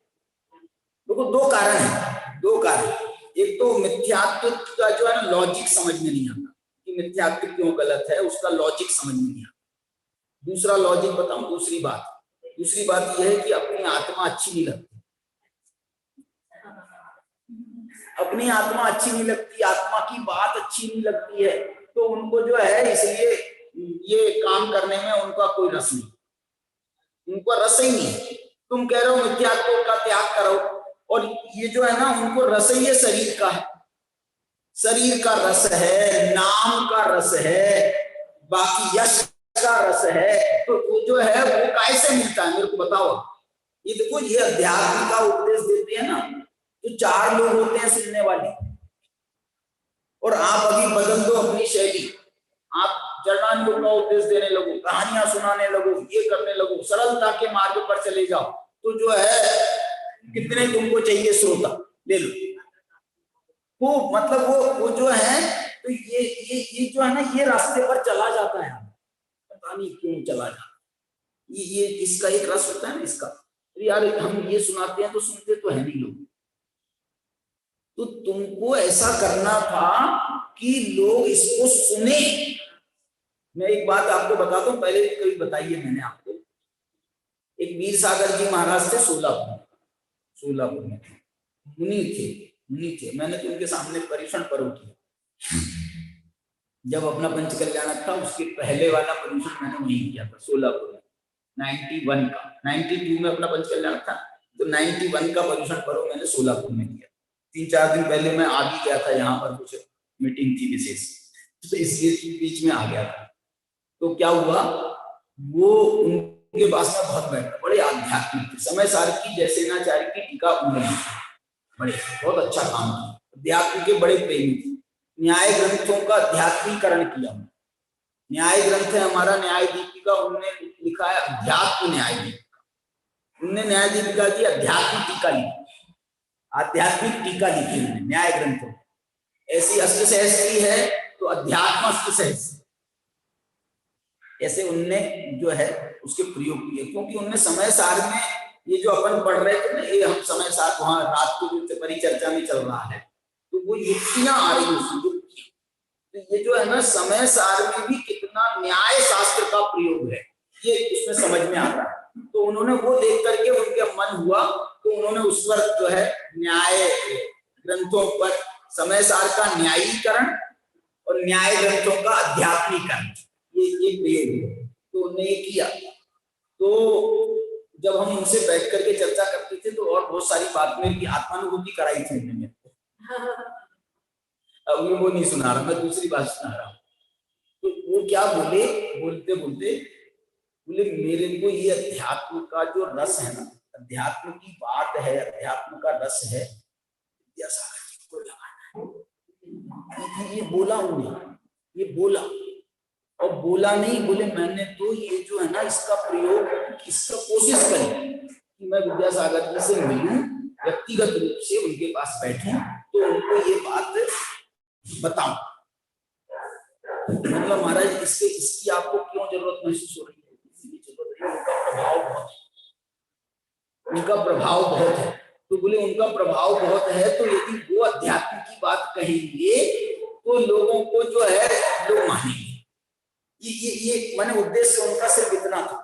Speaker 4: देखो दो कारण, एक तो मिथ्यात्व का जो है लॉजिक समझ में नहीं आता कि मिथ्यात्व क्यों गलत है, उसका लॉजिक समझ में नहीं आता। दूसरा लॉजिक बताऊं, दूसरी बात यह है कि अपनी आत्मा अच्छी नहीं लगती, अपनी आत्मा अच्छी नहीं लगती, आत्मा की बात अच्छी नहीं लगती है, तो उनको जो है इसलिए ये काम करने में उनका कोई रस नहीं, उनको रस ही नहीं। तुम कह रहे हो मिथ्यात्व का त्याग करो, और ये जो है ना उनको रस ही शरीर का है, शरीर का रस है, नाम का रस है, बाकी यश का रस है। तो वो जो है वो कैसे मिलता है मेरे को बताओ। ये देखो ये अध्यात्म का उपदेश देते हैं ना, तो 4 लोग होते हैं सुनने वाले, और आप अभी बदल दो अपनी शैली, आप चरणानुयोग का उपदेश देने लगो, कहानियां सुनाने लगो, ये करने लगो, सरलता के मार्ग पर चले जाओ, तो जो है कितने तुमको चाहिए श्रोता ले लो। वो मतलब वो जो है, तो ये जो है ना ये रास्ते पर चला जाता है, पता नहीं क्यों चला जाता। ये इसका एक रस होता है ना इसका, यार हम ये सुनाते हैं तो सुनते तो है नहीं लोग। तो तुमको ऐसा करना था कि लोग इसको सुने। मैं एक बात आपको बताता हूँ, पहले भी कभी बताई है मैंने आपको। एक वीर सागर जी महाराज थे सोलापुर में, मुनि थे। मैंने तो उनके सामने परीक्षण पर्व किया, जब अपना पंच कल्याणक था उसके पहले वाला परीक्षण मैंने वहीं किया था सोलापुर में, 91 का। 92 में अपना पंच कल्याणक था, तो 91 का परीक्षण पर्व मैंने सोलापुर में किया। 3-4 दिन पहले मैं आ भी गया था, यहाँ पर कुछ मीटिंग थी विशेष, तो इसलिए बीच में आ गया था। तो क्या हुआ, वो उनके पास में बहुत बैठा, बड़े आध्यात्मिक थे, समय सार की जयसेनाचार्य की टीका उन्होंने बड़े बहुत अच्छा काम किया, अध्यात्म के बड़े प्रेमी थे। न्याय ग्रंथों का अध्यात्मीकरण किया, न्याय ग्रंथ है हमारा न्याय दीपिका, उन्होंने लिखा है अध्यात्म न्याय दीपिका, उनने न्याय दीपिका की अध्यात्म टीका लिखी, आध्यात्मिक टीका लिखी उन्होंने न्याय ग्रंथों। ऐसी अष्टसहस्त्री है तो अध्यात्म अष्टसहस्त्री, ऐसे उनने जो है उसके प्रयोग किए, क्योंकि उनने समय सार में ये जो अपन पढ़ रहे थे ना, ये हम समय सार वहां रात को परिचर्चा में चल रहा है, तो वो युक्तियां आ रही है। तो ये जो है ना समय सार में भी कितना न्याय शास्त्र का प्रयोग है, ये उसमें समझ में आ रहा है। तो उन्होंने वो देख करके उनके मन हुआ, तो उन्होंने उस पर जो है न्याय ग्रंथों पर समय सार का न्यायीकरण और न्याय ग्रंथों का अध्यात्मीकरण, ये प्रयोग है। तो उन्होंने ये किया। तो जब हम उनसे बैठ करके चर्चा करते थे, तो और बहुत सारी बात मेरी आत्मानुभूति कराई थी उन्होंने। अब मैं वो नहीं सुना रहा, मैं दूसरी बात सुना रहा हूँ। तो वो क्या बोले, बोलते बोले मेरे को ये अध्यात्म का जो रस है ना, अध्यात्म की बात है, अध्यात्म का रस है, विद्यासागर जी को लगाना है। ये बोला उन्होंने, ये बोला, और बोला नहीं, बोले मैंने तो ये जो है ना इसका प्रयोग, इसका कोशिश करी कि मैं विद्यासागर जी से मिलूं, व्यक्तिगत रूप से उनके पास बैठूं, तो उनको ये बात बताऊं। मतलब महाराज इसकी आपको क्यों जरूरत महसूस हो रही है? इसकी जरूरत है, उनका प्रभाव बहुत है। तो बोले उनका प्रभाव बहुत है, तो यदि वो अध्यात्म की बात कहेंगे तो लोगों को जो है लोग मानेंगे। ये मैंने उद्देश्य उनका सिर्फ इतना था।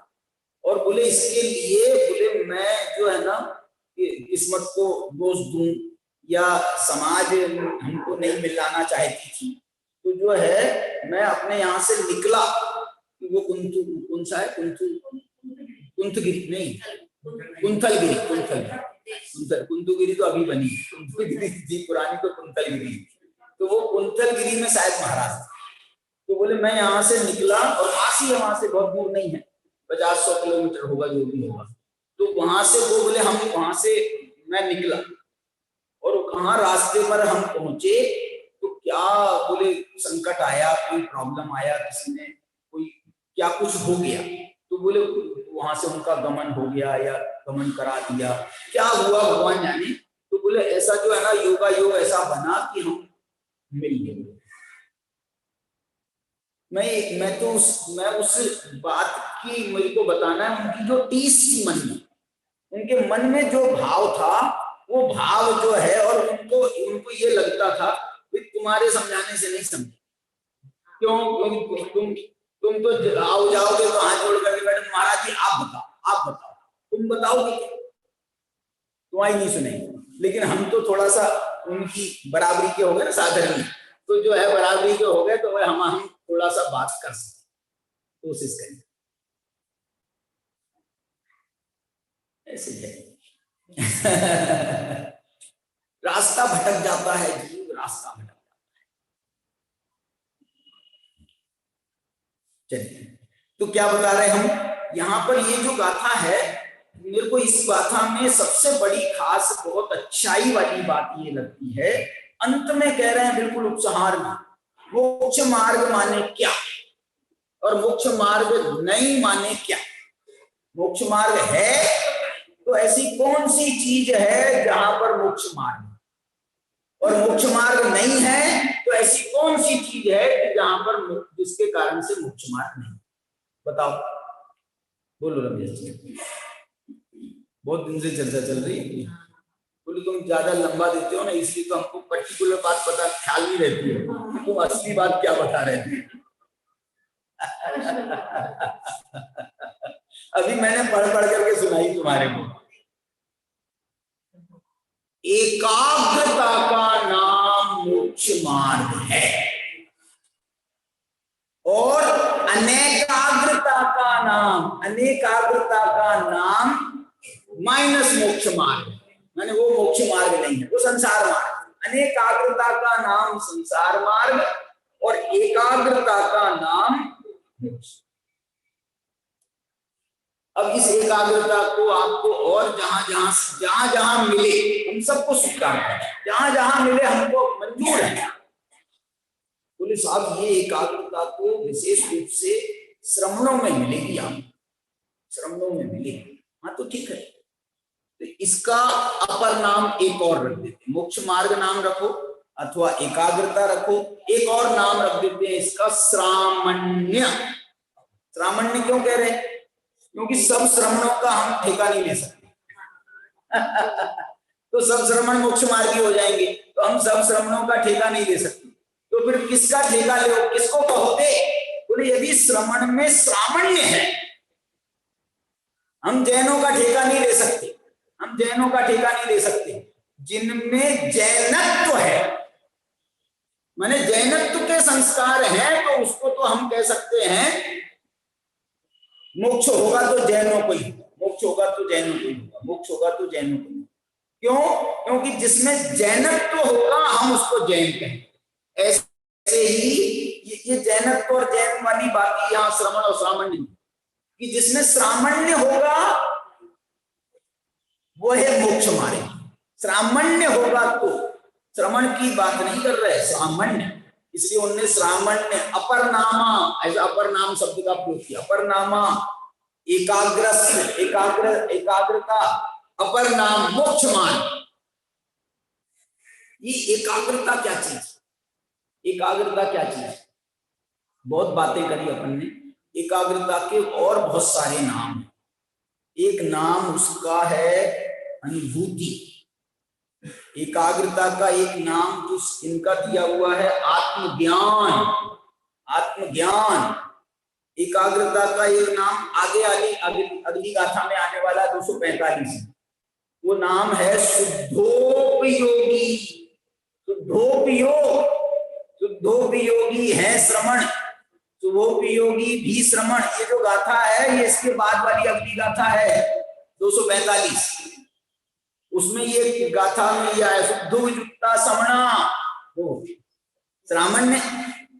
Speaker 4: और बोले इसके लिए बोले मैं जो है ना किस्मत को दोष दूं या समाज हमको नहीं मिलाना चाहती थी, तो जो है मैं अपने यहाँ से निकला। वो कुंथलगिरी तो अभी बनी, कुंथलगिरी थी पुरानी, तो कुंथलगिरी, तो वो कुंथलगिरी में शायद महाराज। तो बोले मैं यहाँ से निकला, और पास ही है, वहां से बहुत दूर नहीं है, 50-100 किलोमीटर होगा जो भी होगा। तो वहां से वो बोले हम वहां से मैं निकला, और कहाँ रास्ते पर हम पहुंचे तो क्या बोले संकट आया, कोई प्रॉब्लम आया, किसी ने कोई क्या कुछ हो गया, तो बोले वहां से उनका गमन हो गया या गमन करा दिया, क्या हुआ भगवान जाने। तो बोले ऐसा जो है ना योगा योग ऐसा बना कि हम मिल गए। मैं उस बात की मेरे को बताना है, उनकी जो टीस थी मन में, उनके मन में जो भाव था, वो भाव जो है, और उनको ये लगता था कि तुम्हारे समझाने से नहीं समझे। क्यों? तुम तो आओ जाओगे तो हाथ जोड़ करके बैठे, महाराज जी आप बताओ, तुम बताओगे क्या? तुम्हारी नहीं सुनेंगे। लेकिन हम तो थोड़ा सा उनकी बराबरी के हो गए ना, साधारण, तो जो है बराबरी के हो गए, तो हम थोड़ा सा बात कर सकते। कोशिश करें। ऐसे है रास्ता भटक जाता है जीव, रास्ता भटक जाता है। चलिए, तो क्या बता रहे हम यहाँ पर, ये जो गाथा है, मेरे को इस गाथा में सबसे बड़ी खास बहुत अच्छाई वाली बात ये लगती है, अंत में कह रहे हैं बिल्कुल उपसंहार में, मोक्ष मार्ग माने क्या और मोक्ष मार्ग नहीं माने क्या। मोक्ष मार्ग है तो ऐसी कौन सी चीज है जहां पर मोक्ष मार्ग, और मोक्ष मार्ग नहीं है तो ऐसी कौन सी चीज है कि जहां पर जिसके कारण से मोक्ष मार्ग नहीं। बताओ, बोलो रमेश जी। बहुत दिन से चर्चा चल रही है, बोले तुम ज्यादा लंबा देते हो ना, इसलिए तो हमको पर्टिकुलर बात पता ख्याल नहीं रहती है, तुम असली बात क्या बता रहे थे। अभी मैंने पढ़ करके सुनाई तुम्हारे को। एकाग्रता का नाम मोक्ष मार्ग है और अनेकाग्रता का नाम माइनस मोक्ष मार्ग है, माने वो मोक्ष मार्ग नहीं है, वो संसार मार्ग। अनेकाग्रता का नाम संसार मार्ग और एकाग्रता का नाम मोक्ष। अब इस एकाग्रता को आपको और जहां जहां मिले हम सबको स्वीकार करें, जहां जहां मिले हमको मंजूर है। बोले साहब ये एकाग्रता तो विशेष रूप से श्रवणों में मिलेगी, आप श्रवणों में मिलेगी, हाँ तो ठीक है, तो इसका अपर नाम एक और रख देते, मोक्ष मार्ग नाम रखो अथवा एकाग्रता रखो, एक और नाम रख देते हैं इसका श्रामण्य। श्रामण्य क्यों कह रहे हैं? क्योंकि सब श्रवणों का हम ठेका नहीं ले सकते। तो सब श्रवण मोक्ष मार्गी हो जाएंगे, तो हम सब श्रवणों का ठेका नहीं ले सकते, तो फिर किसका ठेका ले, किसको कहोगे? बोले यदि श्रवण में श्रामण्य है, हम जैनों का ठेका नहीं ले सकते, हम जैनों का ठेका नहीं ले सकते। जिनमें जैनत्व है, माने जैनत्व के संस्कार हैं, तो उसको तो हम कह सकते हैं मोक्ष होगा तो जैनों को ही, मोक्ष होगा तो जैनों को ही होगा, मोक्ष होगा तो जैनों को ही। क्यों? क्योंकि जिसमें जैनत्व होगा हम उसको जैन कहें। ऐसे ही ये जैनत्व और जैन वाली बात यहाँ श्रवण और श्रामण्य कि जिसमें श्रामण्य होगा वो है मोक्ष मार्ग। श्रामण्य होगा तो, श्रवण की बात नहीं कर रहे, श्रामण्य, इसलिए उन्होंने श्रामण्य अपर नामा, ऐसा अपर नाम शब्द का प्रयोग किया। अपर नामा एकाग्रता, अपर नाम मोक्ष मार्ग। ये एकाग्रता क्या चीज, एकाग्रता क्या चीज? बहुत बातें करी अपन ने। एकाग्रता के और बहुत सारे नाम हैं। एक नाम उसका है अनुभूति। एकाग्रता का एक नाम जो इनका दिया हुआ है आत्मज्ञान, आत्मज्ञान। एकाग्रता का एक नाम अगली गाथा में आने वाला 245, वो नाम है शुद्धोपयोगी। शुद्धोपयोग, शुद्धोपयोगी है श्रवण, शुभोपयोगी भी श्रवण। ये जो गाथा है ये इसके बाद वाली अगली गाथा है 245, उसमें ये गाथा में यह है शुद्धोपयुक्ता श्रवणा, वो श्रामण्य।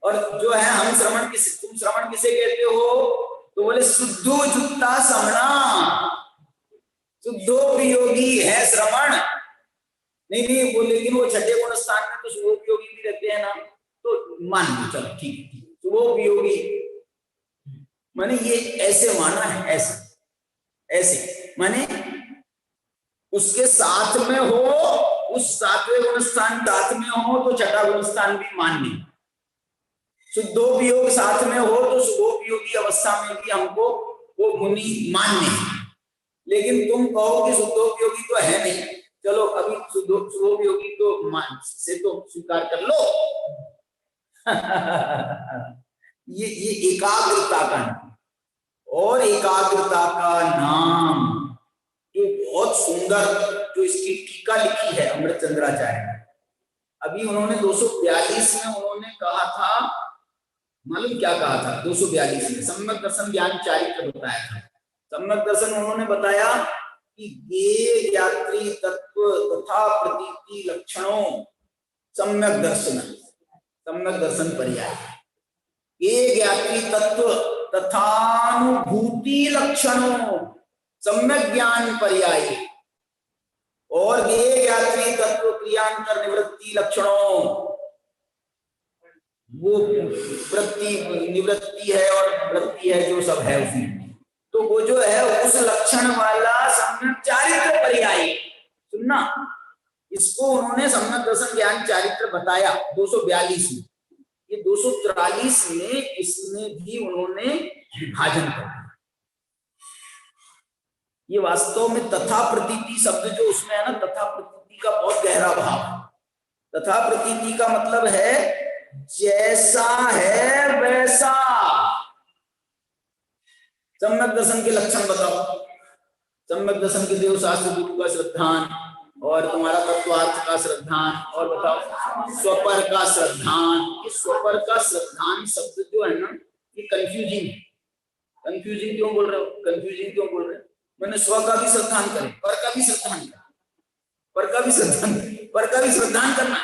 Speaker 4: और जो है हम श्रवण तुम श्रवण किसे कहते हो? तो बोले शुद्धोपयुक्ता श्रवणा, शुद्धोपयोगी है श्रवण। नहीं वो, लेकिन वो छठे गुण स्थान में तो शुभोपयोगी भी रहते हैं ना, तो मान लो चलो ठीक है, शुभोपयोगी माने ये ऐसे माना है, ऐसे माने उसके साथ में हो, उस सातवें गुण स्थान साथ में हो तो छठा गुण स्थान भी मान्य। शुद्धोपयोग साथ में हो तो शुभोपयोगी अवस्था में भी हमको वो मुनि मान्य है। लेकिन तुम कहो कि शुद्धोपयोगी तो है नहीं, चलो अभी शुभोपयोगी तो से तो स्वीकार कर लो। ये एकाग्रता का नाम। और एकाग्रता का नाम जो बहुत सुंदर, जो इसकी टीका लिखी है अमृत चंद्राचार्य ने, अभी उन्होंने 242 में उन्होंने कहा था मालूम क्या कहा था 242 में? सम्यक दर्शन ज्ञान चारित्र बताया था। सम्यक दर्शन उन्होंने बताया कि ज्ञेय ज्ञात्री तत्व तथा प्रतीति लक्षणों सम्यक दर्शन, सम्यक दर्शन पर्याय। ज्ञेय ज्ञात्री तत्व तथानुभूति लक्षणों सम्यक ज्ञान पर्याय, और ज्ञेय ज्ञात्री तत्व क्रियांतर निवृत्ति लक्षणों, वो वृत्ति निवृत्ति है और वृत्ति है जो सब है उसमें, तो वो जो है उस लक्षण वाला सम्यक चारित्र पर्याय। सुनना, इसको उन्होंने सम्यक दर्शन ज्ञान चारित्र बताया 242 में। ये 243 में इसमें भी उन्होंने विभाजन कर दिया। ये वास्तव में तथा प्रतीति शब्द जो उसमें है ना, तथा प्रतीति का बहुत गहरा भाव है। तथा प्रतीति का मतलब है जैसा है वैसा। सम्यक दर्शन के लक्षण बताओ। सम्यक दर्शन के देव शास्त्र गुरु का श्रद्धान, और तुम्हारा तत्वार्थ का श्रद्धान, और बताओ स्वपर का श्रद्धान। इस स्वपर का श्रद्धान शब्द जो है ना, ये कंफ्यूजिंग है। कंफ्यूजिंग क्यों बोल रहे हो? कंफ्यूजिंग क्यों बोल रहे हो? मैंने स्व का भी श्रद्धान करें, पर का भी श्रद्धान करें, पर का भी श्रद्धान, पर का भी श्रद्धान करना,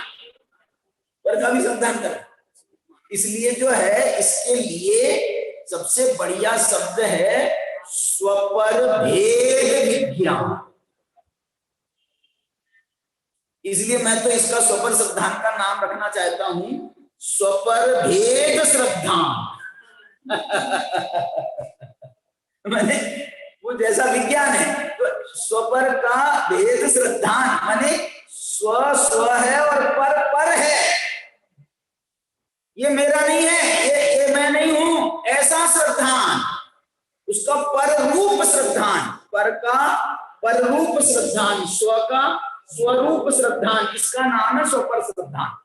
Speaker 4: पर का भी श्रद्धान करना। इसलिए जो है इसके लिए सबसे बढ़िया शब्द है स्वपर भेद विज्ञान। इसलिए मैं तो इसका स्वपर श्रद्धान का नाम रखना चाहता हूं, स्वपर भेद श्रद्धान। मैंने वो जैसा विज्ञान है तो स्वपर का भेद श्रद्धान माने स्व स्व है और पर पर है। ये मेरा नहीं है, ये मैं नहीं हूं, ऐसा श्रद्धान। उसका पर रूप श्रद्धान, पर का पर रूप श्रद्धान, स्व का स्वरूप श्रद्धान, इसका नाम है स्वपर श्रद्धान।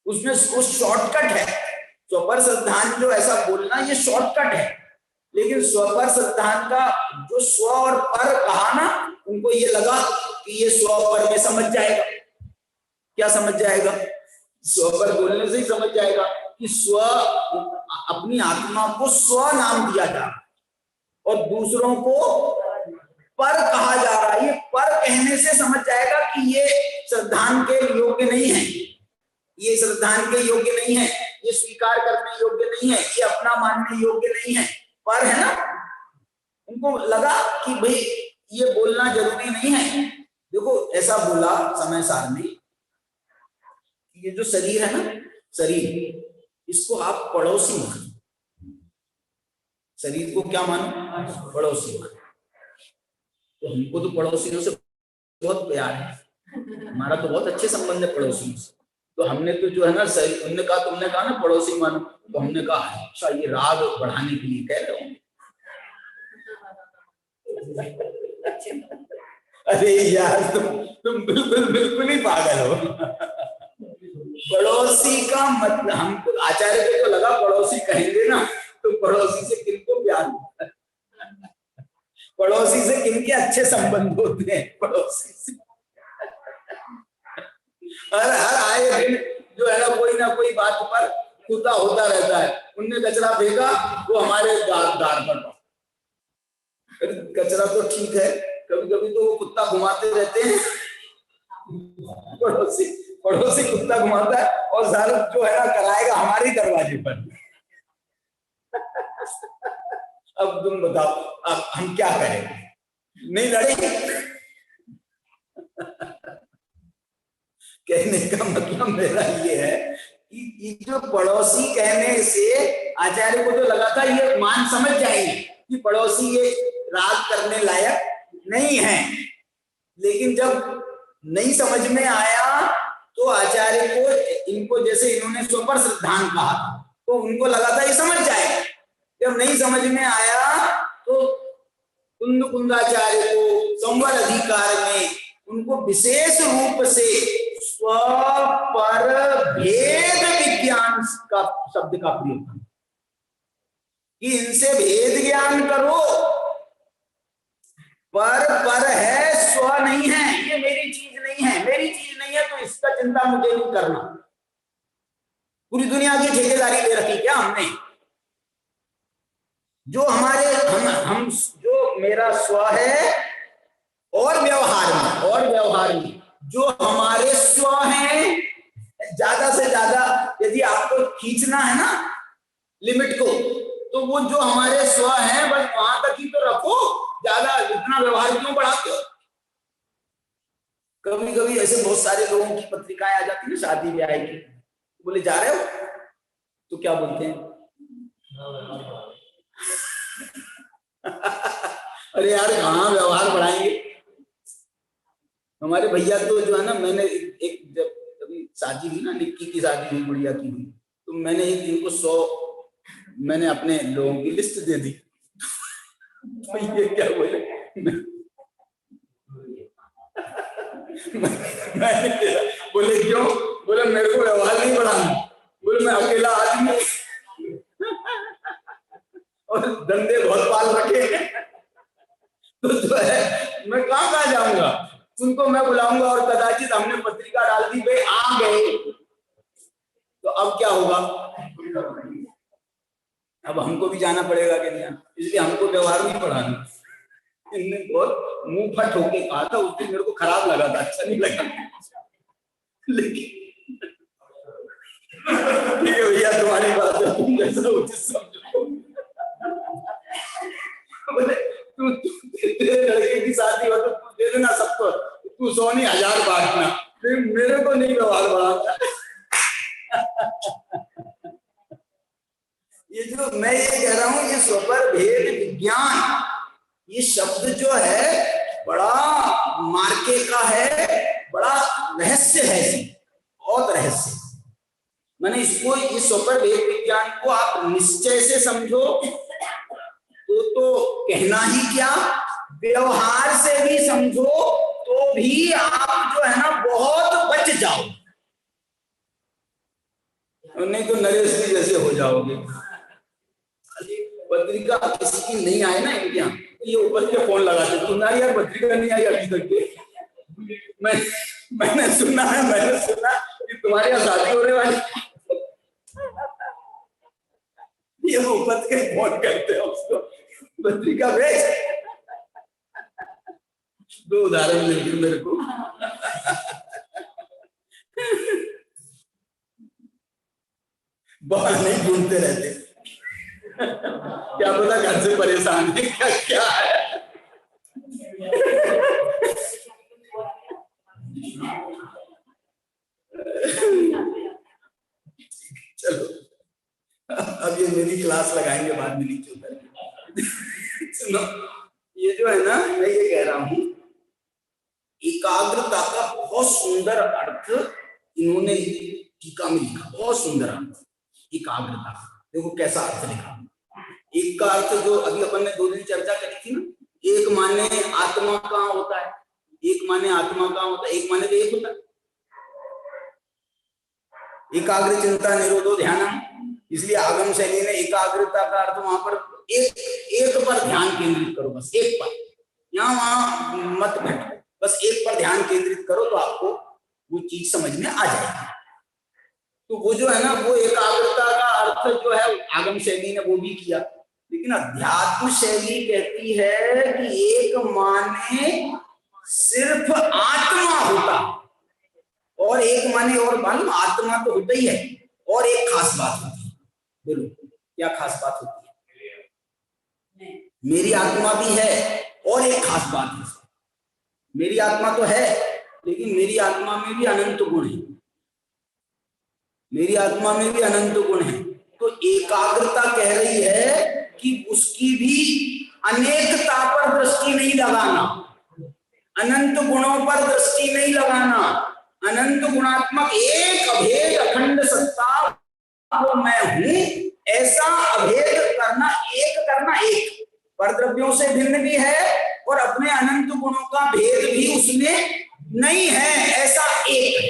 Speaker 4: उसमें उस शॉर्टकट है। स्वपर श्रद्धान जो ऐसा बोलना ये शॉर्टकट है, लेकिन स्वपर श्रद्धान का जो स्व और पर कहा ना, उनको ये लगा कि ये स्व पर में समझ जाएगा। क्या समझ जाएगा? स्व पर बोलने से ही समझ जाएगा कि स्व, अपनी आत्मा को स्व नाम दिया जा रहा और दूसरों को पर कहा जा रहा है। ये पर कहने से समझ जाएगा कि ये श्रद्धान के योग्य नहीं है, ये श्रद्धान के योग्य नहीं है, ये स्वीकार करने योग्य नहीं है, ये अपना मानने योग्य नहीं है। पर है ना, उनको लगा कि भाई ये बोलना जरूरी नहीं है। देखो ऐसा बोला समय सार में, ये जो शरीर है ना, शरीर, इसको आप पड़ोसी मानो। शरीर को क्या मानो? पड़ोसी मानो। तो हमको तो पड़ोसियों से बहुत प्यार है, हमारा तो बहुत अच्छे संबंध है पड़ोसियों से। तो हमने तो जो है ना, उन्होंने कहा, तुमने कहा ना पड़ोसी मानो, तो हमने कहा अच्छा ये राग बढ़ाने के लिए कह रहे हो। अरे यार तुम बिल्कुल ही पागल हो। पड़ोसी का मतलब, हमको आचार्य को तो लगा पड़ोसी कहेंगे ना, तो पड़ोसी से किनको प्यार होता है, पड़ोसी से किनके अच्छे संबंध होते हैं, पड़ोसी से। हर आए दिन जो है ना कोई बात पर कुत्ता होता रहता है। उनने कचरा फेंका, वो हमारे द्वार पर। कचरा तो ठीक है, कभी कभी तो वो कुत्ता घुमाते रहते हैं, पड़ोसी कुत्ता घुमाता है और सारा जो है ना कराएगा हमारे दरवाजे पर। अब तुम बताओ, अब हम क्या करें? नहीं लड़ेंगे। कहने का मतलब मेरा ये है कि ये जो पड़ोसी कहने से आचार्य को तो लगा था ये मान समझ जाएंगे कि पड़ोसी ये राग करने लायक नहीं है, लेकिन जब नहीं समझ में आया तो आचार्य को, इनको जैसे इन्होंने स्वपर श्रद्धान कहा तो उनको लगा था ये समझ जाएगा। जब नहीं समझ में आया तो कुंदाचार्य को संवर अधिकार में उनको विशेष रूप से स्व पर भेद विज्ञान का शब्द का प्रयोग किया कि इनसे भेद ज्ञान करो। पर है, स्व नहीं है, ये मेरी चीज नहीं है, मेरी चीज नहीं है तो इसका चिंता मुझे नहीं करना। पूरी दुनिया की ठेकेदारी ले रखी क्या हमने? जो हमारे हम जो मेरा स्व है और व्यवहार में जो हमारे स्व हैं, ज्यादा से ज्यादा यदि आपको खींचना है ना लिमिट को, तो वो जो हमारे स्व हैं बस वहां तक ही तो रखो, ज्यादा इतना व्यवहार क्यों बढ़ाते हो? कभी कभी ऐसे बहुत सारे लोगों की पत्रिकाएं आ जाती है शादी ब्याह की, बोले जा रहे हो तो क्या बोलते हैं? अरे यार कहाँ व्यवहार बढ़ाएंगे? हमारे भैया तो जो है ना, मैंने एक जब कभी शादी हुई ना, निक्की की शादी हुई, गुड़िया की हुई, तो मैंने एक दिन को 100 मैंने अपने लोगों की लिस्ट दे दी। तो ये क्या बोले, बोले क्यों? बोले मेरे को व्यवहार नहीं बढ़ाना, बोले मैं अकेला आदमी और धंधे बहुत पाल रखे, तो जो है मैं कहाँ जाऊंगा, उनको मैं बुलाऊंगा और कदाचित हमने पत्रिका डाल दी, भाई आ गए, तो अब क्या होगा? अब हमको भी जाना पड़ेगा कि नहीं? इसलिए हमको व्यवहार नहीं बढ़ाना। इनने बहुत मुंह फट होके कहा था उस दिन, मेरे को खराब लगा था, अच्छा नहीं लगा, लेकिन ठीक है भैया तुम्हारी बात है, तुम जैसा उचित समझो। बोले तू लड़के की शादी हो तो तू दे देना सबको, तू 100 नहीं 1000 बांटना, मेरे को नहीं व्यवहार बढ़ाता। ये जो मैं ये कह रहा हूं, ये स्वपर भेद विज्ञान, ये शब्द जो है बड़ा मार्के का है, बड़ा रहस्य है, बहुत रहस्य। मैंने इसको, इस स्वपर भेद विज्ञान को आप निश्चय से समझो तो कहना ही क्या, व्यवहार से भी समझो तो भी आप जो है ना बहुत बच जाओ, नहीं तो नरेश जी जैसे हो जाओगे। पत्रिका किसी की नहीं आए ना इनके यहाँ, ये ऊपर के फोन लगाते, तुम्हारी यार पत्रिका नहीं आई अभी तक के। मैंने सुना कि तुम्हारे यहाँ शादी होने वाली, ये ऊपर के फोन करते हैं उसको, पत्रिका भेज। दो उदाहरण मिल गए मेरे को। बहाने ढूंढते रहते, क्या पता घर से परेशान है, क्या है। चलो अब ये मेरी क्लास लगाएंगे बाद में नीचे उतर। सुनो, ये जो है ना, मैं ये कह रहा हूं, एकाग्रता का बहुत सुंदर अर्थ इन्होंने टीका में लिखा, बहुत सुंदर अर्थ एकाग्रता। देखो कैसा अर्थ लिखा। एक का अर्थ जो अभी अपन ने 2 दिन चर्चा करी थी ना, एक माने आत्मा कहाँ होता है, एक माने आत्मा कहाँ होता है, एक माने तो एक होता है। एकाग्र चिंता निरोधो ध्यानम, इसलिए आगम शैली ने एकाग्रता का अर्थ वहां पर एक पर ध्यान केंद्रित करो, बस एक पर, यहाँ वहां मत भटको, बस एक पर ध्यान केंद्रित करो तो आपको वो चीज समझ में आ जाएगी। तो वो जो है ना, वो एकाग्रता का अर्थ जो है आगम शैली ने वो भी किया, लेकिन अध्यात्म शैली कहती है कि एक माने सिर्फ आत्मा होता, और एक माने, और मालूम आत्मा तो होता ही है, और एक खास बात होती है। बोलो क्या खास बात होती है? मेरी आत्मा भी है और एक खास बात है, मेरी आत्मा तो है लेकिन मेरी आत्मा में भी अनंत गुण है, मेरी आत्मा में भी अनंत गुण है। तो एकाग्रता कह रही है कि उसकी भी अनेकता पर दृष्टि नहीं लगाना, अनंत गुणों पर दृष्टि नहीं लगाना, अनंत गुणात्मक एक अभेद अखंड सत्ता वो मैं हूं, ऐसा अभेद करना, एक परद्रव्यों से भिन्न भी है और अपने अनंत गुणों का भेद भी उसमें नहीं है, ऐसा एक है।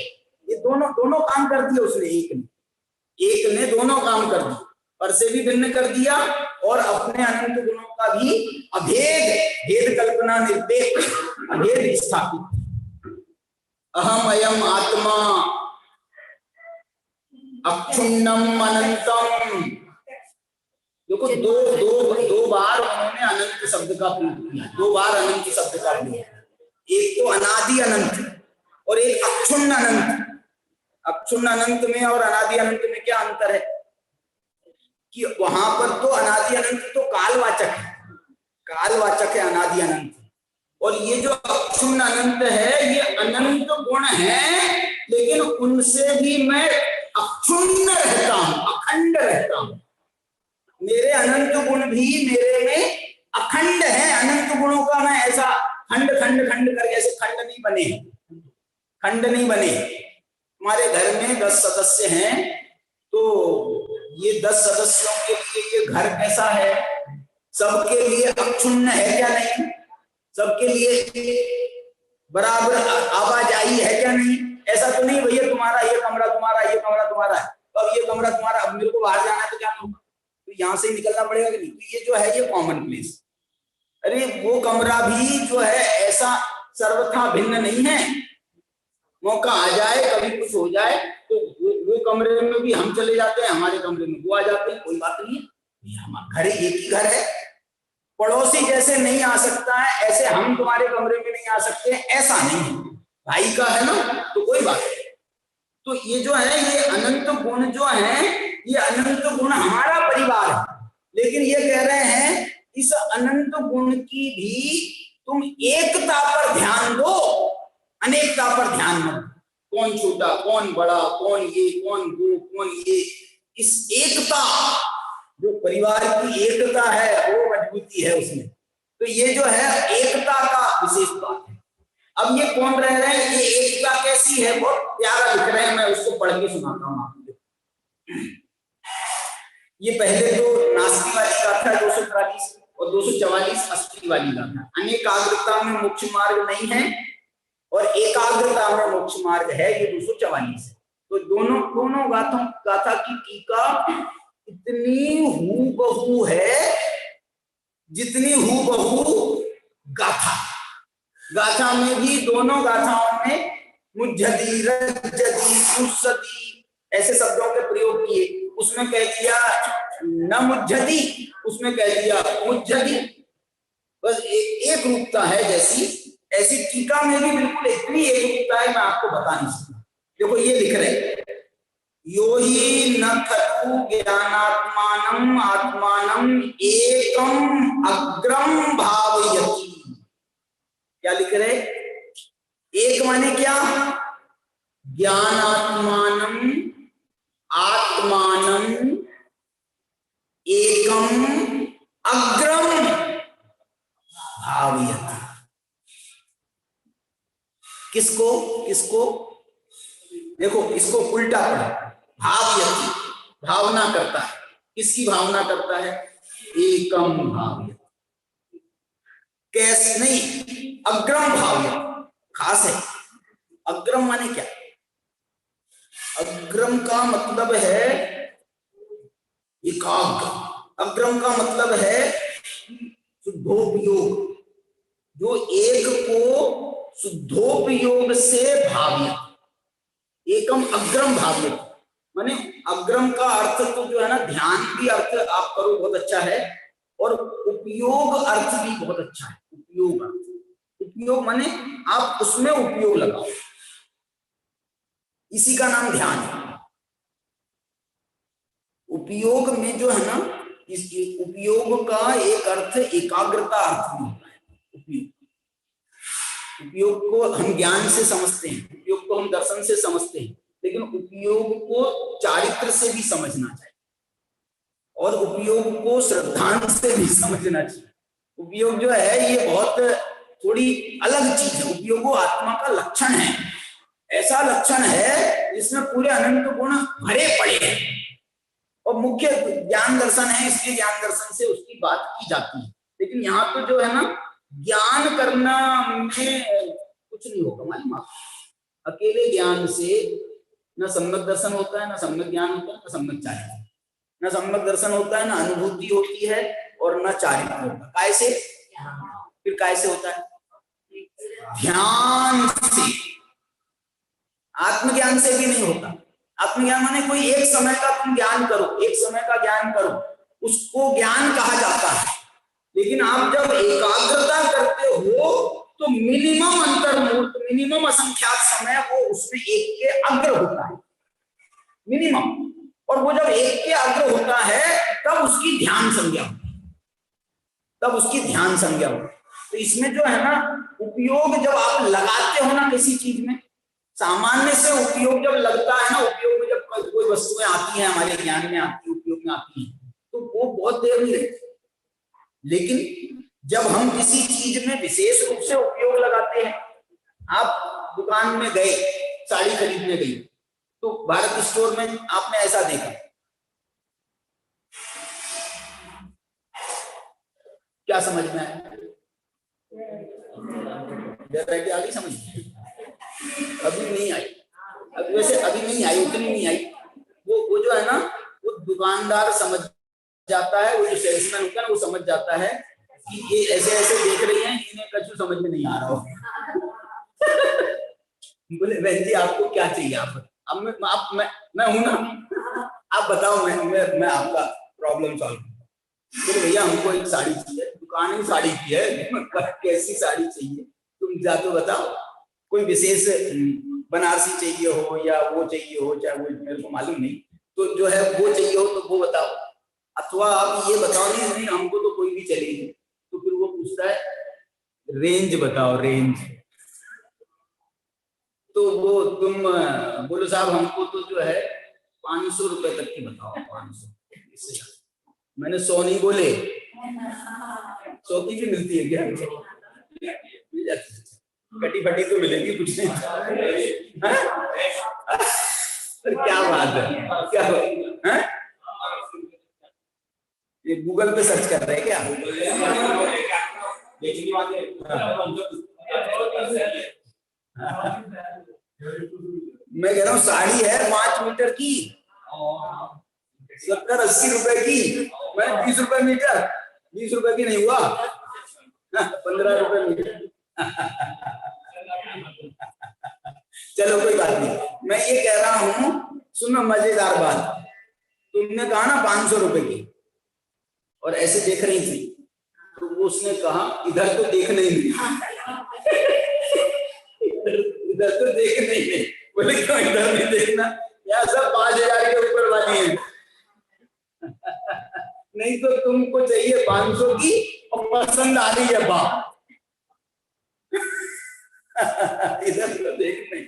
Speaker 4: ये दोनों काम कर दिए उसने, एक ने दोनों काम कर दिए, पर से भी भिन्न कर दिया और अपने अनंत गुणों का भी भेद कल्पना निरपेक्ष अभेद स्थापित। अहम अयम आत्मा, अक्षुण्णम अनंतम। देखो दो दो दो बार उन्होंने अनंत शब्द का प्रयोग किया, दो बार अनंत शब्द का प्रयोग। एक तो अनादि अनंत और एक अक्षुण्ण अनंत। अक्षुण्ण अनंत में और अनादि अनंत में क्या अंतर है कि वहां पर तो अनादि अनंत तो कालवाचक है, कालवाचक है अनादि अनंत, और ये जो अक्षुण्ण अनंत है ये अनंत गुण है, लेकिन उनसे भी मैं अक्षुण्ण रहता हूं, अखंड रहता हूं। मेरे अनंत गुण भी मेरे में अखंड है। अनंत गुणों का मैं ऐसा खंड खंड खंड करके ऐसे खंड नहीं बने, खंड नहीं बने। हमारे घर में 10 सदस्य हैं, तो ये 10 सदस्यों के लिए ये घर कैसा है, सबके लिए अक्षुण्ण है क्या नहीं, सबके लिए बराबर आवाजाही है क्या नहीं। ऐसा तो नहीं भैया तुम्हारा ये कमरा तुम्हारा, ये कमरा तुम्हारा है, तो अब ये कमरा तुम्हारा, अब मेरे को बाहर जाना है तो क्या करूंगा, तो यहाँ से निकलना पड़ेगा कि नहीं। तो ये जो है ये कॉमन प्लेस। अरे वो कमरा भी जो है ऐसा सर्वथा भिन्न नहीं है। मौका आ जाए, कभी कुछ हो जाए तो वो कमरे में भी हम चले जाते हैं, हमारे कमरे में वो आ जाते हैं, कोई बात नहीं है। हमारा घर एक ही घर है। पड़ोसी जैसे नहीं आ सकता है ऐसे हम तुम्हारे कमरे में नहीं आ सकते, ऐसा नहीं है। भाई का है ना, तो कोई बात नहीं। तो ये जो है ये अनंत गुण जो है, ये अनंत गुण हमारा परिवार है, लेकिन ये कह रहे हैं इस अनंत गुण की भी तुम एकता पर ध्यान दो, अनेकता पर ध्यान मत। कौन छोटा कौन बड़ा, कौन ये कौन वो कौन ये, इस एकता जो परिवार की एकता है वो मजबूती है उसमें। तो ये जो है एकता का विशेष बात है। अब ये कौन रह रहे हैं, ये एकता कैसी है, बहुत प्यारा लिख रहे हैं, मैं उसको पढ़ के सुनाता हूँ आपको। ये पहले जो नास्ति वाली गाथा 243 और 244 अस्थि वाली गाथा, अनेकाग्रता में मोक्ष मार्ग नहीं है और एकाग्रता में मोक्ष मार्ग है, ये 244 है। तो दोनों गाथा की टीका इतनी हूबहू है जितनी हूबहू गाथा। गाथा में भी दोनों गाथाओं में मुज्जदी, रज्जदी, उस्सदी ऐसे शब्दों के प्रयोग किए। उसमें कह दिया न मुज्जदी, उसमें कह दिया मुज्जदी, बस एक रूपता है जैसी। ऐसी टीका में भी बिल्कुल इतनी एक रूपता है, मैं आपको बता नहीं सकता। देखो ये लिख रहे यो ही न खलु ज्ञानात्मानम आत्मानम एकम अग्रम भावयति। क्या लिख रहे, एक माने क्या, ज्ञानात्मानम आत्मानम एकम अग्रम भावयति। किसको किसको, देखो इसको उल्टा पढ़ो, भावयति भावना करता है। किसकी भावना करता है, एकम भावयति। कैसे नहीं, अग्रम भावयति खास है। अग्रम माने क्या, अग्रम का मतलब है एकाग्र, अग्रम का मतलब है शुद्धोपयोग, जो एक को शुद्धोपयोग से भाव्य। एकम अग्रम भाव्य माने अग्रम का अर्थ तो जो है ना, ध्यान भी अर्थ आप करो बहुत अच्छा है, और उपयोग अर्थ भी बहुत अच्छा है। उपयोग अर्थ, उपयोग माने आप उसमें उपयोग लगाओ, इसी का नाम ध्यान है। उपयोग में जो है ना, इस उपयोग का एक अर्थ एकाग्रता अर्थ में होता है। उपयोग, उपयोग को हम ज्ञान से समझते हैं, उपयोग को हम दर्शन से समझते हैं, लेकिन उपयोग को चारित्र से भी समझना चाहिए और उपयोग को श्रद्धांत से भी समझना चाहिए। उपयोग जो है ये बहुत थोड़ी अलग चीज है। उपयोग आत्मा का लक्षण है, ऐसा लक्षण है जिसमें पूरे अनंत गुण भरे पड़े हैं, और मुख्य ज्ञान दर्शन है, इसलिए ज्ञान दर्शन से उसकी बात की जाती है। लेकिन यहाँ तो जो है ना, ज्ञान करना में कुछ नहीं होगा, मालूम आप, अकेले ज्ञान से न सम्यक दर्शन होता है, न सम्यक ज्ञान होता है, न सम्यक चारित्र, न सम्यक दर्शन होता है, न अनुभूति होती है, और न चारित्र होता। काय से, फिर काय से होता है, ध्यान से, आत्मज्ञान से भी नहीं होता। आत्मज्ञान माने कोई एक समय का तुम ज्ञान करो, एक समय का ज्ञान करो, उसको ज्ञान कहा जाता है। लेकिन आप जब एकाग्रता करते हो तो मिनिमम अंतर्मुहूर्त, मिनिमम असंख्यात समय वो उसमें एक के अग्र होता है, मिनिमम। और वो जब एक के अग्र होता है तब उसकी ध्यान संज्ञा होती है, तब उसकी ध्यान संज्ञा होती है। तो इसमें जो है ना उपयोग जब आप लगाते हो ना किसी चीज में, सामान्य से उपयोग जब लगता है ना, उपयोग में जब कोई वस्तुएं आती हैं हमारे ज्ञान में आती है, उपयोग में आती है, तो वो बहुत देर नहीं लगती। लेकिन जब हम किसी चीज में विशेष रूप से उपयोग लगाते हैं, आप दुकान में गए साड़ी खरीदने गई, तो भारत स्टोर में आपने ऐसा देखा, क्या समझ में आया? वैरायटी आ गई समझ में? अभी नहीं आई, अभी वैसे अभी नहीं आई, उतनी नहीं आई। वो जो है ना, वो दुकानदार समझ जाता है, वो जो सेल्समैन होता है ना, वो समझ जाता है कि ये ऐसे ऐसे देख रही हैं, इन्हें कुछ समझ में नहीं आ रहा हो। बोले बहन जी आपको क्या चाहिए? आप अब मैं हूं ना, आप बताओ, मैं आपका प्रॉब्लम सॉल्व। बोले भैया हमको एक साड़ी चाहिए, दुकान ही साड़ी की है, कैसी साड़ी चाहिए तुम जा तो बताओ, कोई विशेष बनारसी चाहिए हो या वो चाहिए हो, चाहे वो मेरे को मालूम नहीं, तो जो है वो चाहिए हो तो वो बताओ, अथवा आप ये बताओ नहीं हमको तो कोई भी चलेगी। तो फिर वो पूछता है रेंज बताओ, रेंज। तो वो तुम बोलो साहब हमको तो जो है 500 रुपए तक की बताओ, 500। इससे मैंने 100 नहीं बोले, 100 की भी मिलती है क्या? मिल जाती है, कटी फटी तो मिलेगी, कुछ नहीं। क्या बात है, क्या है? ये गूगल पे सर्च कर रहे हैं क्या? मैं कह रहा हूँ साड़ी है 5 मीटर की, 70-80 रुपए की, मैं 20 रुपए मीटर, 20 रुपए की नहीं हुआ, 15 रुपए मीटर। चलो कोई बात नहीं, मैं ये कह रहा हूं, सुनो मजेदार बात, तुमने कहा ना 500 रुपए की, और ऐसे देख रही थी, तो वो उसने कहा इधर तो देखना ही नहीं, इधर तो देखना ही नहीं। बोले क्यों इधर नहीं देखना? यार सब 5000 के ऊपर वाली है। नहीं तो तुमको चाहिए 500 की और पसंद आ रही है बाप, इधर तो देख नहीं।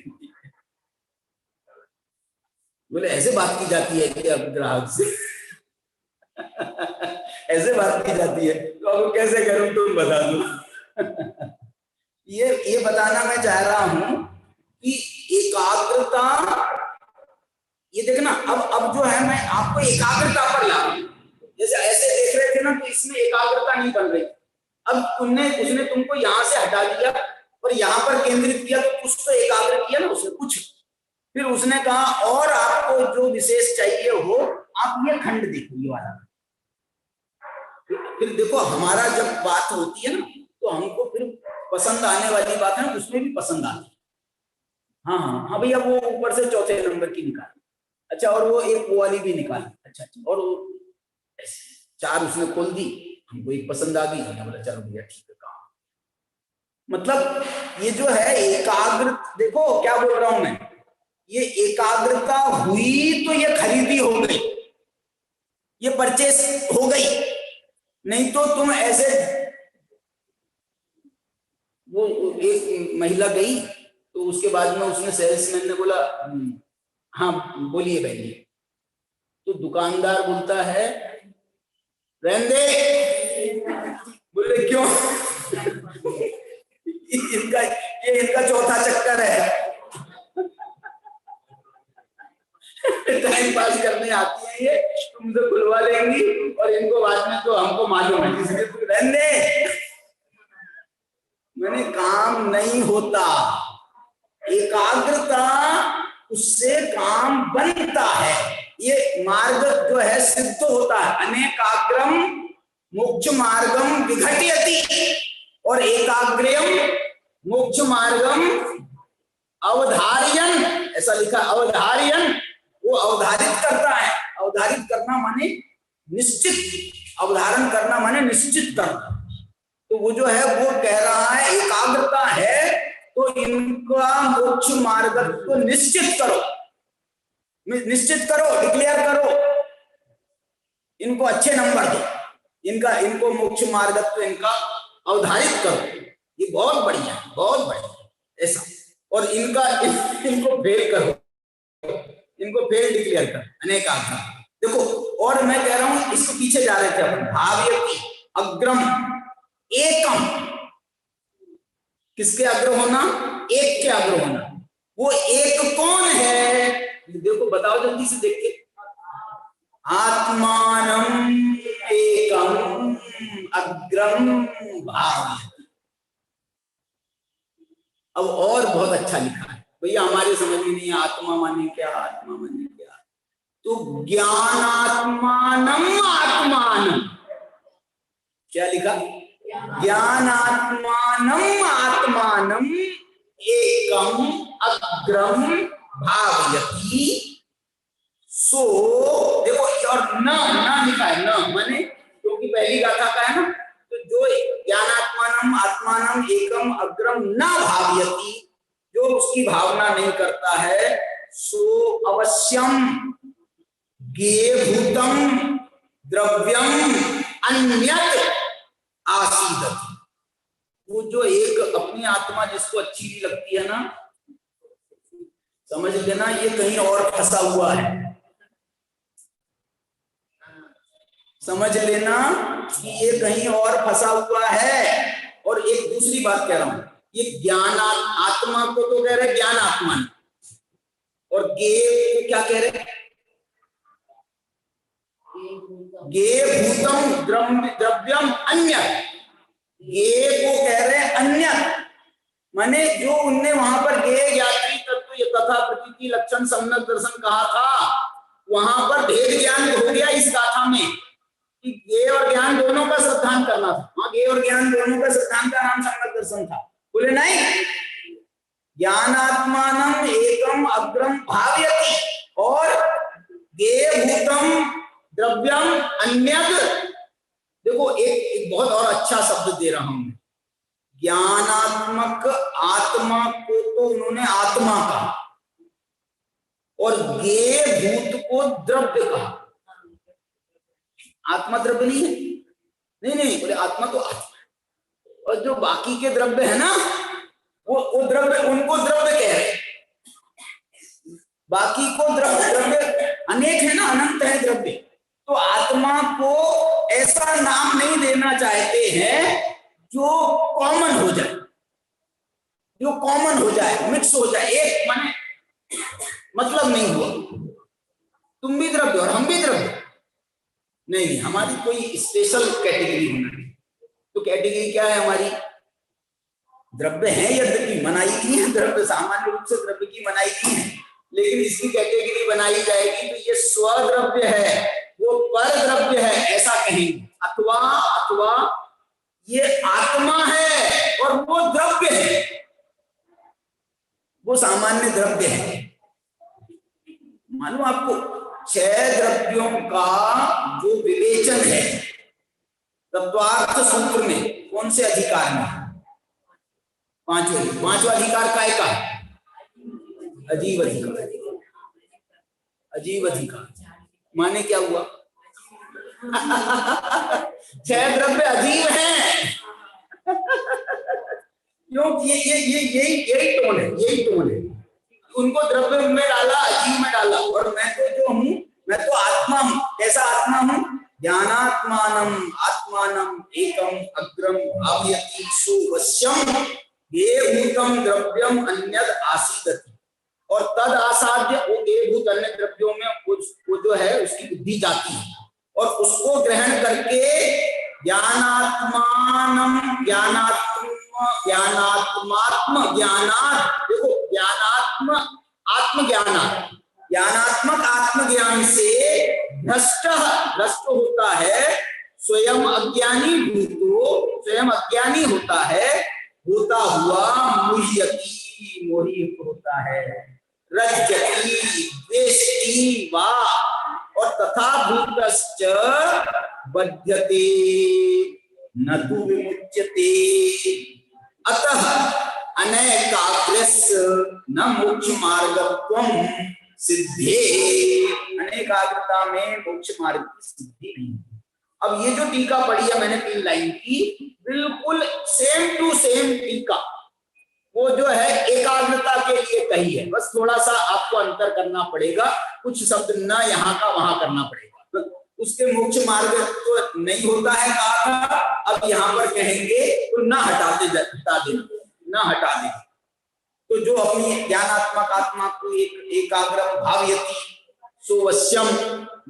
Speaker 4: बोले ऐसे बात की जाती है क्या ग्राहक से? ऐसे बात की जाती है, तो अब कैसे करूं तुम बता दो। ये बताना मैं चाह रहा हूं कि एकाग्रता, ये देखना अब जो है मैं आपको एकाग्रता पर ला, जैसे ऐसे देख रहे थे ना, तो इसमें एकाग्रता नहीं बन रही। अब उसने तुमको यहाँ से हटा दिया और यहाँ पर केंद्रित किया, तो कुछ तो एकाग्र किया ना उसने, कुछ। फिर उसने कहा और आपको जो विशेष चाहिए हो आप ये खंड देखो, ये वाला। फिर देखो हमारा जब बात होती है ना, तो हमको फिर पसंद आने वाली बात है ना, उसमें भी पसंद आती है। हाँ भैया वो ऊपर से 4थे नंबर की निकाल, अच्छा, और वो एक वो वाली भी निकाल, अच्छा, और वो 4 उसने खोल दी, हमको एक पसंद आ गई, बोला चलो भैया ठीक है काम। मतलब ये जो है एकाग्र, देखो क्या बोल रहा हूं मैं, ये एकाग्रता हुई तो ये खरीदी हो गई, ये परचेस हो गई। नहीं तो तुम ऐसे, वो एक महिला गई तो उसके बाद में उसने सेल्समैन ने बोला हाँ बोलिए बहन जी, तो दुकानदार बोलता है रहने दे। बोले क्यों? इनका चौथा चक्कर है, टाइम पास करने आती है ये, तुमसे खुलवा लेंगी और इनको बाद में तो हमको मालूम है, इसलिए तुम रहने दे। मैंने काम नहीं होता, एकाग्रता उससे काम बनता है, ये मार्ग जो है सिद्ध होता है। अनेकाग्रम मोक्ष मार्गम विघटयति, और एकाग्र्यम मोक्ष मार्गम अवधार्यन, ऐसा लिखा अवधार्यन, वो अवधारित करता है। अवधारित करना माने निश्चित, अवधारण करना माने निश्चित करना। तो वो जो है वो कह रहा है एकाग्रता है तो इनका मोक्ष मार्ग को निश्चित करो, निश्चित करो, डिक्लेयर करो, इनको अच्छे नंबर दो, इनको मोक्ष मार्ग तो इनका अवधारित करो। ये बहुत बढ़िया, बहुत बढ़िया ऐसा। और इनको फेल करो, इनको फेल डिक्लेयर करो, अनेक आज्ञा। देखो, और मैं कह रहा हूं इसके पीछे जा रहे थे अपन, भाव्यति अग्रम एकम। किसके अग्र होना? एक के अग्र होना। वो एक कौन है? देखो बताओ जल्दी से देख के। आत्मानम एकम अग्रम भाव्यति। अब और बहुत अच्छा लिखा है भैया, हमारे समझ में नहीं। आत्मा माने क्या? आत्मा माने क्या? तो ज्ञानात्मानम आत्मानम। क्या लिखा? ज्ञानात्मानम आत्मानम एकम अग्रम भावयति। सो देखो, और न लिखा है, न माने क्योंकि पहली गाथा का है ना, तो जो ज्ञानात्मानम आत्मानम एकम अग्रम न भावयति, जो उसकी भावना नहीं करता है, सो अवश्यम गेभूतम द्रव्यम अन्यत आसीदति। वो जो एक अपनी आत्मा जिसको अच्छी नहीं लगती है ना, समझ लेना ये कहीं और फंसा हुआ है। समझ लेना कि ये कहीं और फंसा हुआ है। और एक दूसरी बात कह रहा हूं, ये ज्ञान आत्मा को तो कह रहे ज्ञान आत्मा, और गे को क्या कह रहे? गे भूतम द्रव्यम अन्य। गे को कह रहे अन्य, माने जो उनने वहां पर गे ज्ञात्री तत्व तथा प्रतीति लक्षण सम्यक दर्शन कहा था, वहां पर भेद ज्ञान हो गया इस गाथा में कि गे और ज्ञान दोनों का सिद्धांत करना था। वहां गे और ज्ञान दोनों का सिद्धांत का नाम सम्यक दर्शन था। बोले नहीं, ज्ञानात्मानम एकम अग्रम भावयति और गे भूतम द्रव्यम अन्यद। देखो एक बहुत और अच्छा शब्द दे रहा हूं। ज्ञानात्मक आत्मा को तो उन्होंने आत्मा कहा और गे भूत को द्रव्य कहा। आत्मा द्रव्य नहीं है, नहीं बोले आत्मा तो आत्मा है। और जो बाकी के द्रव्य है ना, वो द्रव्य, उनको द्रव्य कह रहे। बाकी को द्रव्य अनेक है ना, अनंत है द्रव्य। तो आत्मा को ऐसा नाम नहीं देना चाहते हैं जो कॉमन हो जाए, जो कॉमन हो जाए, मिक्स हो जाए, एक माने मतलब नहीं हुआ। तुम भी द्रव्य और हम भी द्रव्य, नहीं, हमारी कोई स्पेशल कैटेगरी होना है। तो कैटेगरी क्या है हमारी? द्रव्य है, यद्यपि मनाई की है द्रव्य, सामान्य रूप से द्रव्य की मनाई की है, लेकिन इसकी कैटेगरी बनाई जाएगी तो ये स्वद्रव्य है, वो पर द्रव्य है, ऐसा कहेंगे। अथवा ये आत्मा है और वो द्रव्य है, वो सामान्य द्रव्य है। मालूम आपको 6 द्रव्यों का जो विवेचन है तत्वार्थ सूत्र में, कौन से अधिकार में? पांचवा अधिकार काय का? अजीव अधिकार। अजीव अधिकार माने क्या हुआ? 6 द्रव्य अजीब हैं। क्यों? यही टोन है, यही टोन है। उनको द्रव्य में डाला, अजीव में डाला, और मैं तो जो हूं, मैं तो आत्मा हूं। कैसा आत्मा हूं? ज्ञानात्मानम आत्मानम एकम अग्रम भावयति सुवश्यम ये भूतम द्रव्यम अन्यद आसीदति। और तद आसाध्य, वो ये भूत अन्य द्रव्यों में वो जो है उसकी बुद्धि जाती है, और उसको ग्रहण करके ज्ञानात्मानम ज्ञानात्मात्म ज्ञानात्, देखो ज्ञानात्मक आत्मज्ञान से भ्रष्ट होता है स्वयं अज्ञानी भूतो, स्वयं अज्ञानी होता है, होता हुआ मुह्यति मोहित होता है। रज्जति द्वेष्टि वा, और तथा भूतश्च बध्यते न तु विमुच्यते। अतः अनेकाग्रस्य न मोक्ष मार्गत्वं सिद्धे, अनेकाग्रता में मोक्ष मार्ग की सिद्धि नहीं। अब ये जो टीका पढ़ी है मैंने 3 लाइन की, बिल्कुल सेम टू सेम टीका वो जो है एकाग्रता के लिए कही है, बस थोड़ा सा आपको अंतर करना पड़ेगा, कुछ शब्द न यहाँ का वहां करना पड़ेगा। उसके मोक्ष मार्ग तो नहीं होता है कहा था, अब यहाँ पर कहेंगे तो न हटा देना। तो जो अपनी ज्ञानात्मक आत्मा को एकाग्रम भावयति सो वश्यम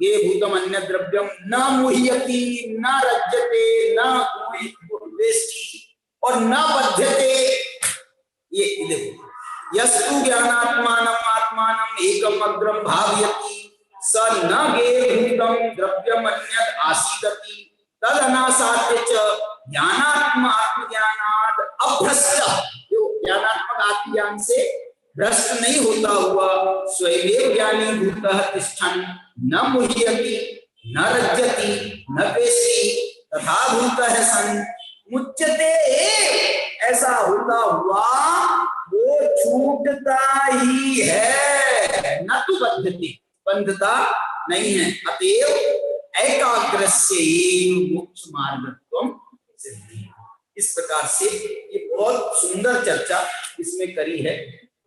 Speaker 4: ये भूतम अन्य द्रव्यम न मुह्यति न रज्यते न द्वेष्टि और न बध्यते। ये देखो, यस्तु ज्ञानात्मानम आत्मानम एकम अग्रम भावयति स न गे भूतम द्रव्यम अन्यत् आसीदति तद अनासाद्य च ज्ञानात्म आत्मज्ञानात् अभ्रष्ट, जो ज्ञानात्मक आत्मज्ञान से भ्रष्ट नहीं होता हुआ स्वयं ज्ञानी भूतः तिष्ठन् न मुह्यति न रज्यति न द्वेष्टि तथा भूतः सन् मुच्यते, ऐसा होता हुआ वो छूटता ही है, न तो बंधता नहीं है। अतएव एकाग्रस्य मोक्ष मार्गत्वं सिद्धि। इस प्रकार से ये बहुत सुंदर चर्चा इसमें करी है।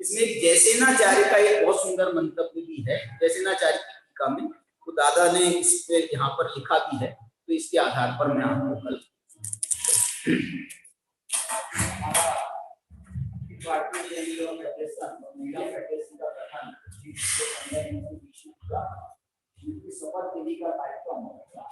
Speaker 4: इसमें जैसेनाचार्य का एक बहुत सुंदर मंतव्य भी है। जैसेनाचार्य की टीका में तो दादा ने इस पे यहाँ पर लिखा भी है, तो इसके आधार पर मैं आपको कल शपथ विधि का कार्यक्रम होगा।